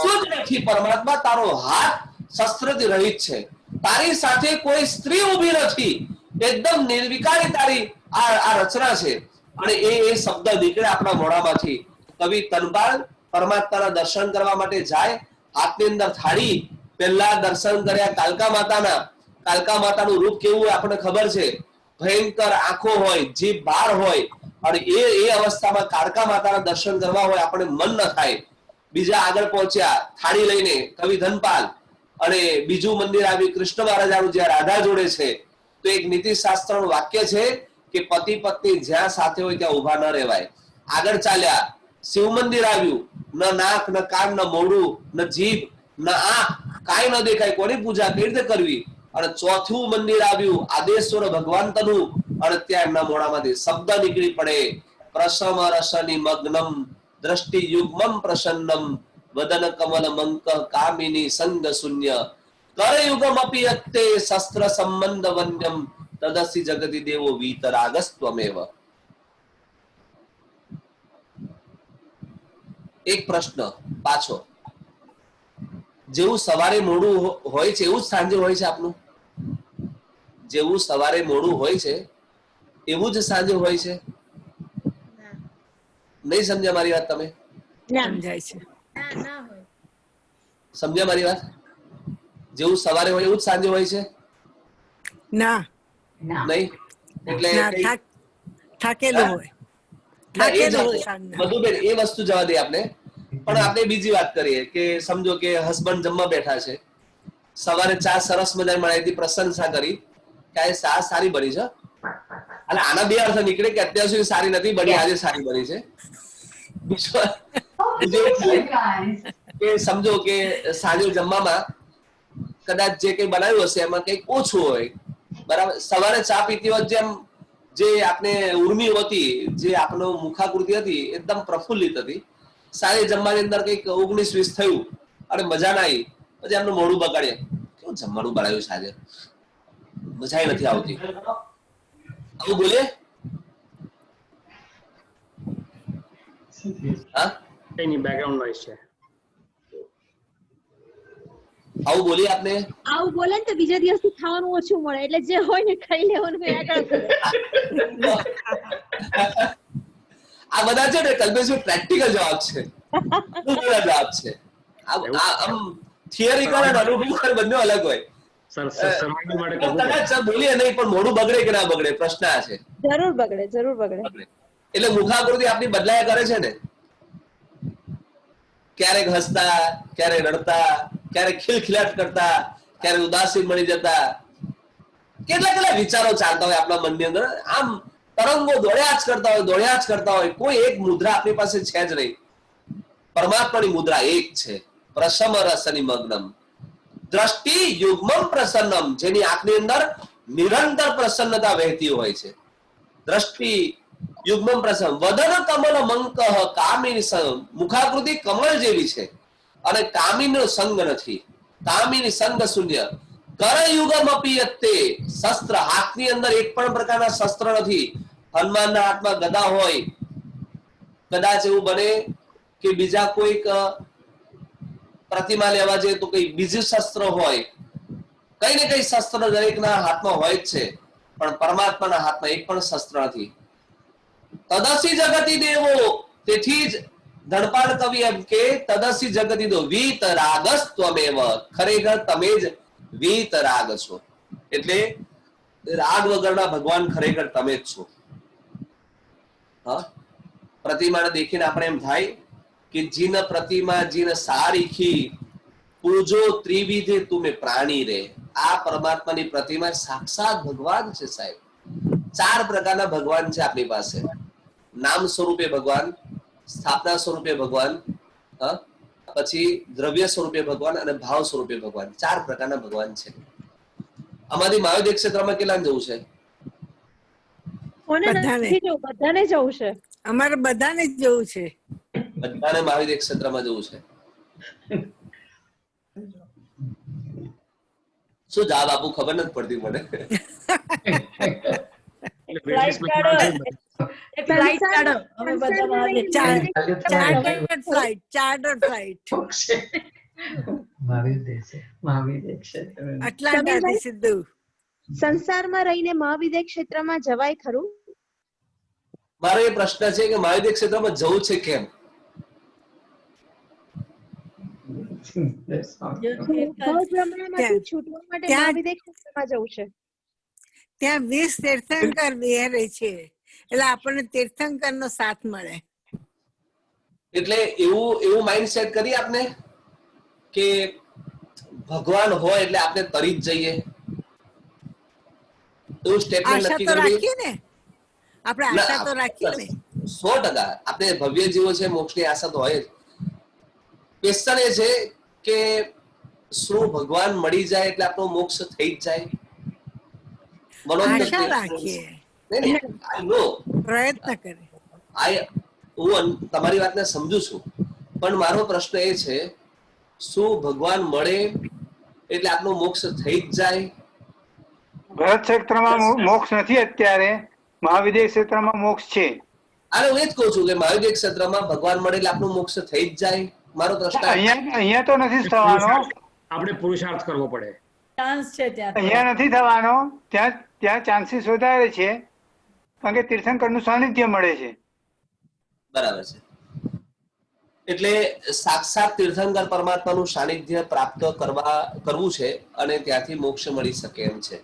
શું જ નથી. પરમાત્મા તારો હાથ શસ્ત્રથી રહિત છે. તારી સાથે કોઈ સ્ત્રી ઊભી નથી, એકદમ નિર્વિકારી તારી આ રચના છે. અને એ શબ્દ નીકળે આપણા મોઢામાંથી. કવિ તનપાલ પરમાત્માના દર્શન કરવા માટે જાય, હાથની અંદર થાળી, પહેલા દર્શન કર્યા કાલકા માતાના. કાલકા માતાનું રૂપ કેવું હોય આપણને ખબર છે, ભયંકર આંખો હોય, જીભ બાર હોય, અને એ અવસ્થામાં કાલકા માતાના દર્શન કરવા હોય આપણે મન ન થાય. બીજા આગળ પહોંચ્યા થાળી લઈને કવિ ધનપાલ, અને બીજું મંદિર આવ્યું કૃષ્ણ મહારાજાનું જ્યાં રાધા જોડે છે. તો એક નીતિ શાસ્ત્રનું વાક્ય છે કે પતિ પત્ની જ્યાં સાથે હોય ત્યાં ઉભા ન રહેવાય. આગળ ચાલ્યા, શિવ મંદિર આવ્યું, ન નાક, ન કાન, ન મોઢું, ન જીભ, ન આંખ, કાંઈ ન દેખાય. કોની પૂજા કઈ રીતે કરવી? અને ચોથું મંદિર આવ્યું આદેશ્વર ભગવાન તનું, અને ત્યાં એમના મોઢામાંથી શબ્દ નીકળી પડે પ્રસમ રસની મગ્નમ દ્રષ્ટિ યુગ્મમ પ્રસન્નમ વદન કમલ મંક કામિની સંગ શૂન્ય કરયુગમ અપી અત્તે શસ્ત્ર સંબંધ વન્યમ તદસી જગતિ દેવો વીતરાગસ્ત્વમેવ. એક પ્રશ્ન પાછો, જેવું સવારે મોડું હોય છે એવું જ સાંજે હોય છે આપનું? જેવું સવારે મોડું હોય છે એવું જ સાંજે હોય છે? નહીં સમજ્યા મારી વાત તમે? સમજાય છે. સમજ્યા મારી વાત? જેવું સવારે હોય એવું જ સાંજે હોય છે? ના ના. નહીં એટલે ના, થાકેલું હોય. ના, એ થાકેલું હોય જ સાંજના. મધુબેન, એ વસ્તુ જવા દે આપણે. પણ આપણે બીજી વાત કરીએ કે સમજો કે હસબન્ડ જમવા બેઠા છે, સવારે ચા સરસ મજાની બનાવી હતી, પ્રશંસા કરી કે આ ચા સારી બની છે, અને આના બે અર્થ નીકળે કે અત્યાર સુધી સારી નથી બની, આજે સારી બની છે. બીજું એવું થાય કે સમજો કે સાંજે જમવામાં કદાચ જે કઈ બનાવ્યું હશે એમાં કંઈક ઓછું હોય, બરાબર. સવારે ચા પીતી વખત જેમ જે આપણે ઉર્મી હતી, જે આપણો મુખાકૃતિ હતી એકદમ પ્રફુલ્લિત હતી, સાંજે જમવાની અંદર કંઈક 19-20 થયું અને મજા ના આવી, પછી એમનું મોઢું બગાડે, કેવું જમવાનું બનાવ્યું સાંજે, મજા નથી આવતી, આવું બોલે? હા, કઈ નહીં, બેકગ્રાઉન્ડ નોઈઝ છે. આવું બોલીએ આપને? આવું બોલે ને તો બીજા દિવસથી ખાવાનું ઓછું મળે, એટલે જે હોય ને ખાઈ લેવાનું આગળ કરે. આ બધા છે ને કલ્પેશભાઈ પ્રેક્ટિકલ જવાબ છે, જવાબ છે. આમ થિયરિકલ અને અનુભવ બંને અલગ હોય. સર્વાઈવલ માટે કરવું પડે. કદાચ બોલીએ નહીં પણ મોઢું બગડે કે ના બગડે પ્રશ્ન આ છે. જરૂર બગડે, જરૂર બગડે. એટલે મુખાકૃતિ આપણી બદલાયા કરે છે ને, ક્યારેક હસતા, ક્યારેક રડતા, ક્યારેક ખિલખિલાટ કરતા, ક્યારેક ઉદાસીન બની જતા, કેટલા વિચારો ચાલતા હોય આપણા મનની અંદર, આમ તરંગો દોડ્યા જ કરતા હોય. કોઈ એક મુદ્રા આપણી પાસે છે જ નહીં. પરમાત્માની મુદ્રા એક છે, પ્રસમ રસની મગ્નમ દ્રષ્ટિ યુગ્મમ પ્રસન્નમ, જેની આંખની અંદર નિરંતર પ્રસન્નતા વહેતી હોય છે. દ્રષ્ટિ યુગ્મમ પ્રસન્ન વદન કમલ મંક કામિની, મુખાકૃતિ કમળ જેવી છે અને કામિનો સંગ નથી, કામિની સંગ શૂન્ય. કરયુગમ અપી અત્તે, શસ્ત્ર, હાથની અંદર એક પણ પ્રકારના શસ્ત્ર નથી. હનુમાનના હાથમાં ગદા હોય, કદાચ એવું બને કે બીજા કોઈક પ્રતિમા લેવા જઈએ તો કઈ બીજું શસ્ત્ર હોય, કઈ ને કઈ શસ્ત્ર દરેકના હાથમાં હોય જ છે, પણ પરમાત્માના હાથમાં એક પણ શસ્ત્ર નથી. તદસી જગતિ દેવો, તેથી જ ધનપાલ કવિ એમ કે તદસી જગતિ દેવો વીતરાગસ્ત્વમેવ, ખરેખર તમે જ વીતરાગ છો. એટલે રાગ વગરના ભગવાન ખરેખર તમે જ છો. હા, પ્રતિમાને દેખીને આપણે એમ થાય કે જીન પ્રતિમા જીન સારીખી પૂજો ત્રિવિધે તુમે પ્રાણી રે. આ પરમાત્માની પ્રતિમા સાક્ષાત ભગવાન છે સાહેબ. 4 પ્રકારના ભગવાન છે આપણી પાસે. નામ સ્વરૂપે ભગવાન, સ્થાપના સ્વરૂપે ભગવાન, પછી દ્રવ્ય સ્વરૂપે ભગવાન અને ભાવ સ્વરૂપે ભગવાન. 4 પ્રકારના ભગવાન છે. આમાંથી મહાવિદ્ય ક્ષેત્રમાં કેટલા જવું છે? બધાને જવું છે. અમારે બધાને જ જવું છે. બધાને મહાવિદ્ય ક્ષેત્રમાં જવું છે. શું જવાબ આપું ખબર નથી પડતી મને. ચાર્ટર ફ્લાઇટ અટલાન્ટાથી સીધું. સંસારમાં રહીને મહાવિદ્ય ક્ષેત્રમાં જવાય ખરું? મારો એ પ્રશ્ન છે કે મહાવિદ્ય ક્ષેત્રમાં જવું છે કેમ? છૂટવા માટે મહાવિદ્ય ક્ષેત્રમાં જવું છે. ત્યાં 20 તીર્થંકર વિહારે છે, એટલે આપણને તીર્થંકર નો સાથ મળે. એટલે એવું માઇન્ડસેટ કરી આપને કે ભગવાન હોય એટલે આપણે તરી જ જઈએ, એવું સ્ટેટમેન્ટ નક્કી કરવી. રાખીએ ને આપણે, આશા તો રાખીએ ને. 100% આપણે ભવ્ય જીવો છે, મોક્ષની આશા તો હોય જ. ક્વેશ્ચન એ છે કે શું ભગવાન મળી જાય એટલે આપણો મોક્ષ થઈ જ જાય? આશા રાખીએ, પ્રયત્ન કરે. હું તમારી વાતને સમજુ છું, પણ મારો પ્રશ્ન એ છે, શું ભગવાન મળે એટલે આપનું મોક્ષ થઈ જ જાય? ભરત ક્ષેત્રમાં મોક્ષ નથી અત્યારે, મહાવિદ્ય ક્ષેત્રમાં મોક્ષ છે. અરે હું એ જ કહું છું કે મહાવિદ્ય ક્ષેત્રમાં ભગવાન મળે એટલે આપનું મોક્ષ થઈ જ જાય. મારો પ્રશ્ન અહીંયા તો નથી થવાનો, આપણે પુરુષાર્થ કરવો પડે. ચાન્સ છે ત્યાં. અહીંયા નથી થવાનો, ત્યાં ચાન્સીસ વધારે છે, કારણ કે તીર્થંકરનું સાનિધ્ય મળે છે. બરાબર છે. એટલે સાક્ષાત તીર્થંકર પરમાત્માનું સાનિધ્ય પ્રાપ્ત કરવું છે અને ત્યાંથી મોક્ષ મળી શકે એમ છે.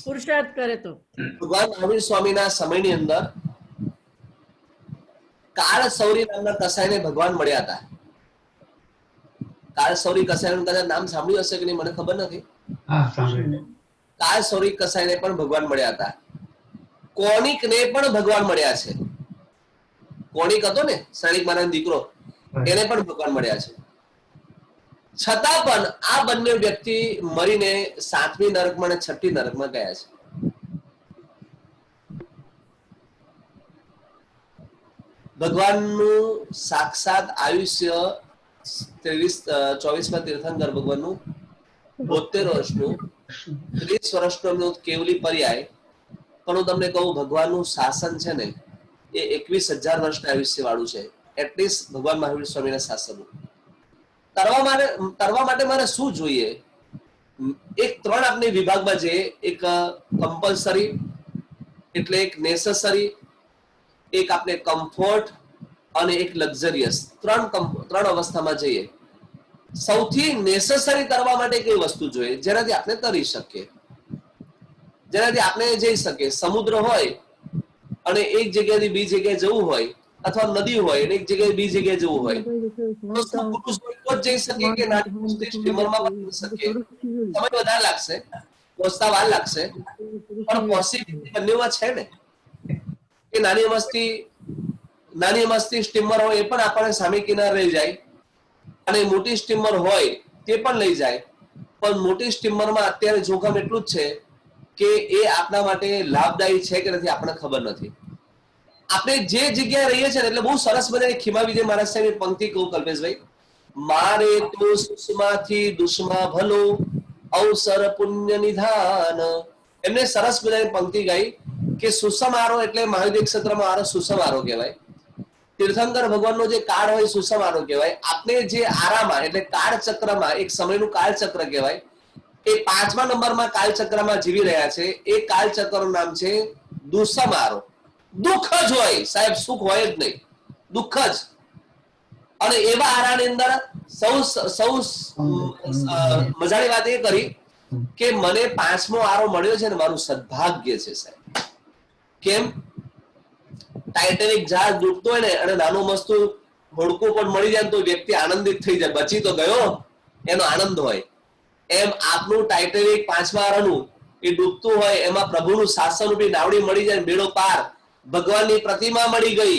પુરુષાર્થ કરે તો ભગવાન મહાવીર સ્વામીના સમયની અંદર કાળ સૌરી નામના કસાઈને ભગવાન મળ્યા હતા. કાળ સૌરી કસાઈનું કદાચ નામ સાંભળ્યું હશે કે નહીં મને ખબર નથી. હા, સાંભળ્યું. કાળ સૌરી કસાઈને પણ ભગવાન મળ્યા હતા. કોણિકને પણ ભગવાન મળ્યા છે. કોણિક હતો ને સૈનિક મહારાજનો દીકરો, એને પણ ભગવાન મળ્યા છે. છતાં પણ આ બંને વ્યક્તિ મરીને 7મી નરકમાં અને 6ઠી નરકમાં ગયા છે. ભગવાનનું સાક્ષાત આયુષ્ય 24માં તીર્થંકર ભગવાનનું 72 વર્ષનું, 30 વર્ષનું એમનું કેવલી પર્યાય. પણ હું તમને કહું, ભગવાનનું શાસન છે ને એ 21,000 વર્ષના આયુષ્ય વાળું છે. એટલીસ્ટ ભગવાન મહાવીર સ્વામીના શાસનનું તરવા માટે મારે શું જોઈએ? એક 3 આપણે વિભાગમાં જઈએ. એક કમ્પલસરી, એટલે એક નેસેસરી, એક આપણે કમ્ફર્ટ અને એક લક્ઝરિયસ. 3 અવસ્થામાં જઈએ. સૌથી નેસેસરી તરવા માટે કઈ વસ્તુ જોઈએ જેનાથી આપણે તરી શકીએ, જેનાથી આપણે જઈ શકીએ? સમુદ્ર હોય અને એક જગ્યાથી બીજી જગ્યાએ જવું હોય, અથવા નદી હોય અને એક જગ્યાએ બીજી જગ્યાએ જવું હોય, તો જઈ શકીએ કે નાની સ્ટીમરમાં જઈ શકીએ? સમય વધારે લાગશે, પહોંચતા વાર લાગશે, પણ પોસિબિલિટી બંનેમાં છે ને. કે નાની મસ્તી સ્ટીમર હોય એ પણ આપણને સામે કિનારે લઈ જાય, અને મોટી સ્ટીમર હોય તે પણ લઈ જાય. પણ મોટી સ્ટીમરમાં અત્યારે જોખમ એટલું જ છે કે એ આપણા માટે લાભદાયી છે કે નથી આપણને ખબર નથી. આપણે જે જગ્યાએ રહીએ છીએ એટલે બહુ સરસ મજાની ખીમા વિજય મહારાજ સાહેબ પંક્તિ કહું કલ્પેશભાઈ, મારે તો સુષમાથી દુષ્મા ભલો અવસર પુણ્ય નિધાન. એમને સરસ મજાની પંક્તિ ગાઈ કે સુસમારો એટલે મહાવિદ્ય ક્ષેત્રમાં આરો સુસમારો કહેવાય. તીર્થંકર ભગવાનનો જે કાળ હોય સુસમારો કહેવાય. આપણે જે આરામાં એટલે કાળચક્રમાં, એક સમયનું કાળચક્ર કહેવાય, એ 5મા નંબરમાં કાળચક્રમાં જીવી રહ્યા છે. એ કાળચક્રનું નામ છે દુસમારો. દુઃખ જ હોય સાહેબ, સુખ હોય જ નહીં, દુઃખ જ. અને એવા આરાની અંદર સૌ મજાની વાત એ કરી કે મને 5મો આરો મળ્યો છે ને મારું સદભાગ્ય છે સાહેબ. કેમ? ટાઇટેનિક જહાજ ડૂબતો હોય ને અને નાનું મસ્તું હોડકું પણ મળી જાય તો વ્યક્તિ આનંદિત થઈ જાય, બચી તો ગયો એનો આનંદ હોય. એમ આપનું ટાઇટેનિક 5મા આરાનું એ ડૂબતું હોય, એમાં પ્રભુનું શાસન રૂપી નાવડી મળી જાય, બેડો પાર, ભગવાનની પ્રતિમા મળી ગઈ,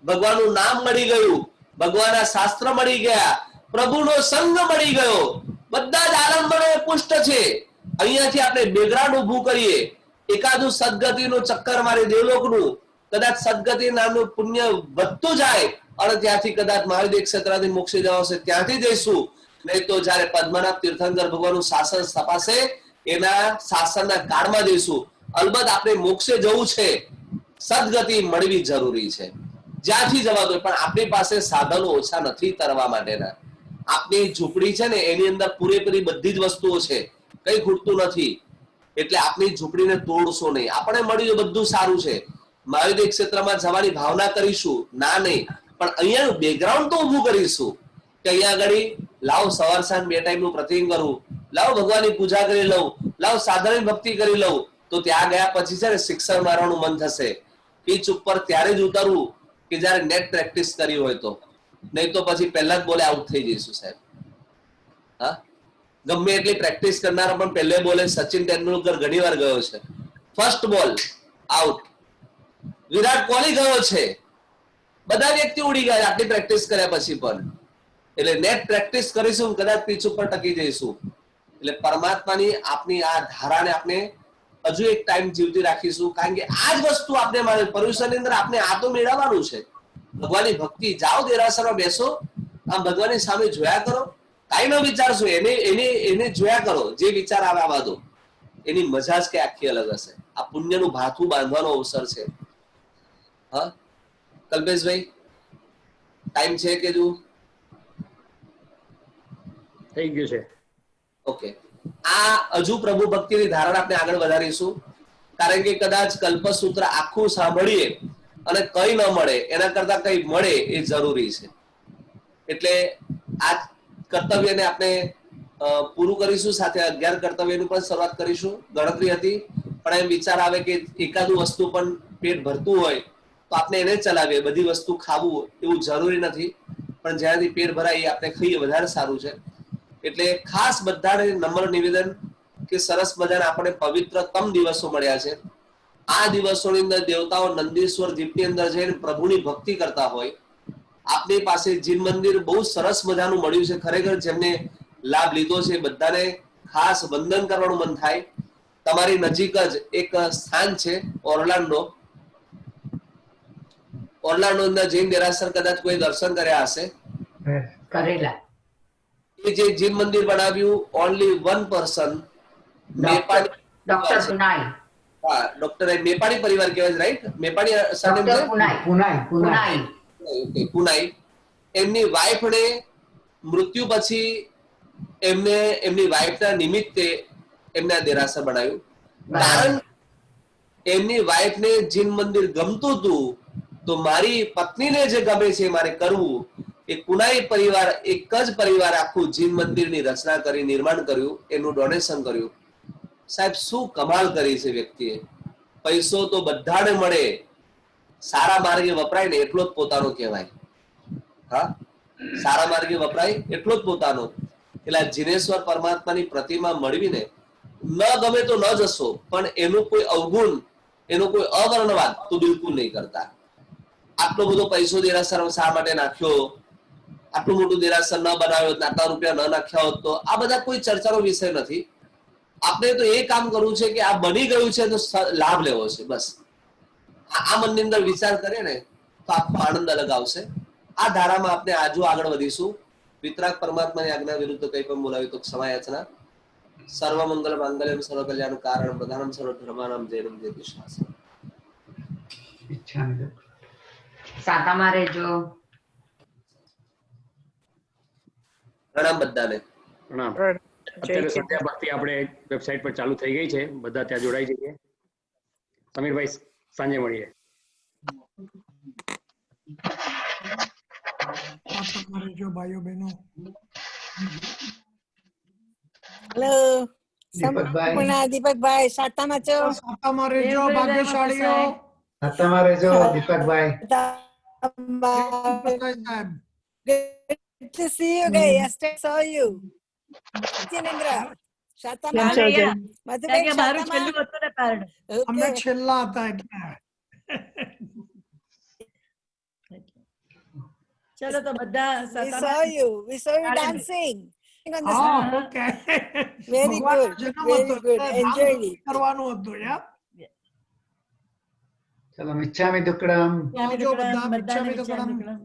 ભગવાનનું નામ મળી ગયું, ભગવાનના શાસ્ત્ર મળી ગયા, પ્રભુનો સંગ મળી ગયો, બધા જ આલંબનો પુષ્ટ છે. અહીંયાથી આપણે બેકગ્રાઉન્ડ ઊભું કરીએ, એકાદું સદગતિનું ચક્કર મારી દેવલોકનું, કદાચ સદગતિ નામનું પુણ્ય વધતું જાય અને ત્યાંથી કદાચ મહાવિદ્ય ક્ષેત્રથી મોક્ષે જવાશે, ત્યાંથી જઈશું. નહીં તો જયારે પદ્મનાભ તીર્થંકર ભગવાનનું શાસન સ્થપાશે એના શાસનના કાળમાં જઈશું. અલબત્ત આપણે મોક્ષે જવું છે, સદગતિ મળવી જરૂરી છે, જ્યાંથી જવા દો. પણ આપણી પાસે સાધનો ઓછા નથી તરવા માટેના. આપણી ઝૂંપડી છે ને એની અંદર પૂરેપૂરી બધી જ વસ્તુઓ છે, કઈ ખૂટતું નથી. એટલે આપણી ઝૂંપડીને તોડશો નહીં. આપણે મળ્યું બધું સારું છે, મહાવિદ્ય ક્ષેત્રમાં જવાની ભાવના કરીશું, ના નહીં, પણ અહીંયાનું બેકગ્રાઉન્ડ તો ઊભું કરીશું કે અહીંયા આગળ લાવ સવાર સાંજ 2 ટાઈમનું પ્રતિંગ કરું, લાવ ભગવાનની પૂજા કરી લઉં, લાવ સાધારણ ભક્તિ કરી લઉં. તો ત્યાં ગયા પછી છે ને શિક્ષણ મારવાનું મન થશે. પીચ ઉપર ત્યારે જ ઉતરવું કે જયારે નેટ પ્રેક્ટિસ કરી હોય તો, નહીં તો પછી પહેલા જ બોલે આઉટ થઈ જઈશું સાહેબ. હા, ગમે એટલી પ્રેક્ટિસ કરનારા પણ પહેલે બોલે સચિન તેંડુલકર ઘણી વાર ગયો છે, ફર્સ્ટ બોલ આઉટ. વિરાટ કોહલી ગયો છે, બધા વ્યક્તિ ઉડી ગયા આટલી પ્રેક્ટિસ કર્યા પછી પણ. એટલે નેટ પ્રેક્ટિસ કરીશું, કદાચ પીચ ઉપર ટકી જઈશું. એટલે પરમાત્માની આપની આ ધારાને આપણે હજુ એક ટાઈમ જીવતી રાખીશું, કારણ કે આ જ વસ્તુ આપણે મળે પર્યુષણની અંદર આપણે આ તો મેળવવાનું છે, ભગવાનની ભક્તિ. જાઓ દેરાસરમાં બેસો, આમ ભગવાનની સામે જોયા કરો, કાંઈ ન વિચારશો, એને જોયા કરો, જે વિચાર આવે આવા દો, એની મજા જ કે આખી અલગ હશે. આ પુણ્યનું ભાથું બાંધવાનો અવસર છે. હા કલ્પેશભાઈ, ટાઈમ છે કે જો થઈ ગયું છે? ઓકે, આ હજુ પ્રભુ ભક્તિની ધારણા આપણે આગળ વધારીશું, કારણ કે કદાચ કલ્પસૂત્ર આખું સાંભળીએ અને કઈ ન મળે એના કરતા કઈ મળે એ જરૂરી છે. એટલે આ કર્તવ્યને આપણે પૂરું કરીશું, સાથે 11 કર્તવ્યની પણ શરૂઆત કરીશું. ગણતરી હતી, પણ એમ વિચાર આવે કે એકાદું વસ્તુ પણ પેટ ભરતું હોય તો આપણે એને ચલાવીએ. બધી વસ્તુ ખાવું એવું જરૂરી નથી, પણ જ્યાંથી પેટ ભરાય એ આપણે ખાઈએ વધારે સારું છે. એટલે ખાસ બધાને નમ્ર નિવેદન કે સરસ મજાના આપણે પવિત્રતમ દિવસો મળ્યા છે. આ દિવસોની અંદર દેવતાઓ નંદીશ્વર દીપની અંદર જઈને પ્રભુની ભક્તિ કરતા હોય. આપની પાસે જીન મંદિર બહુ સરસ મજાનું મળ્યું છે. ખરેખર જેમને લાભ લીધો છે બધાને ખાસ વંદન કરવાનું મન થાય. તમારી નજીક જ એક સ્થાન છે ઓર્લાન્ડો. ઓર્લાન્ડો અંદર જૈન દેરાસર કદાચ કોઈ દર્શન કર્યા હશે. કરેલા. એ જે જીન મંદિર બનાવ્યું, ઓનલી વન પર્સન, ડોક્ટર પુનાઈ. હા, ડોક્ટર મેપાણી પરિવાર કહેવાય, રાઈટ? મેપાણી સરનેમ છે? પુનાઈ. પુનાઈ. એમની વાઈફને મૃત્યુ પછી એમની વાઈફના નિમિત્તે એમને આ દેરાસર બનાવ્યું. કારણ એમની વાઈફને જીન મંદિર ગમતું હતું, તો મારી પત્નીને જે ગમે છે મારે કરવું. એ પુનાઈ પરિવાર એક જ પરિવાર આખું જીન મંદિરની રચના કરી, નિર્માણ કર્યું, એનું ડોનેશન કર્યું. સાહેબ શું કમાલ કરી છે વ્યક્તિએ. પૈસો તો બધાને મળે, સારા માર્ગે વપરાય ને એટલો જ પોતાનો કહેવાય. હા, સારા માર્ગે વપરાય એટલો જ પોતાનો. એટલે જીનેશ્વર પરમાત્માની પ્રતિમા મળવીને ન ગમે તો ન જશો, પણ એનું કોઈ અવગુણ, એનો કોઈ અવર્ણવાદ તો બિલકુલ નહીં કરતા. આટલો બધો પૈસો દેરાસર શા માટે નાખ્યો, આટલું મોટું દેરાસર ન બનાવ્યો, આટલા રૂપિયા ન નાખ્યા હોત, તો આ બધા કોઈ ચર્ચાનો વિષય નથી. આપણે તો એ કામ કરવું છે કે આ બની ગયું છે તો લાભ લેવો છે, બસ. આ મનની અંદર વિચાર કરીએ ને તો આખો આનંદ અલગ આવશે. આ ધારામાં આપણે આજુ આગળ વધીશું. વિતરાગ પરમાત્માની આજ્ઞા વિરુદ્ધ કંઈ પણ બોલાવ્યું તો ક્ષમાયાચના. સર્વ મંગલ માંગલ્યમ સર્વ કલ્યાણ કારણ પ્રધાનમ સર્વ ધર્માનામ જયમ જયતિ શાસન. સાતામાં રહેજો. પ્રણામ બધાને. પ્રણામ. અત્યારે સંધ્યા ભક્તિ આપણે વેબસાઇટ પર ચાલુ થઈ ગઈ છે, બધા ત્યાં જોડાઈ જઈએ. સમીરભાઈ, સાંજે મળીએ. જો ભાઈઓ બહેનો, હેલો દીપકભાઈ, સાતામાં છો? સાતામાં રહેજો ભાગ્યશાળીઓ. સાતામાં રહેજો દીપકભાઈ. સાહેબ, Good to see you guys. Yesterday saw you. Jinendra, સાતામાં. Madhubhai, મારું છેલ્લું હતું ને કારણ. અમે છેલ્લા હતા એટલે. ચલો તો બધા we સાતામાં. saw you dancing. હા, okay. Very good, very good. Enjoyed it. કરવાનું હતું યાર. ચલો મિચ્છામી દુક્કડમ. આવજો બધા, બધાને મિચ્છામી વિચાર દુક્કડમ. દુક્કડમ.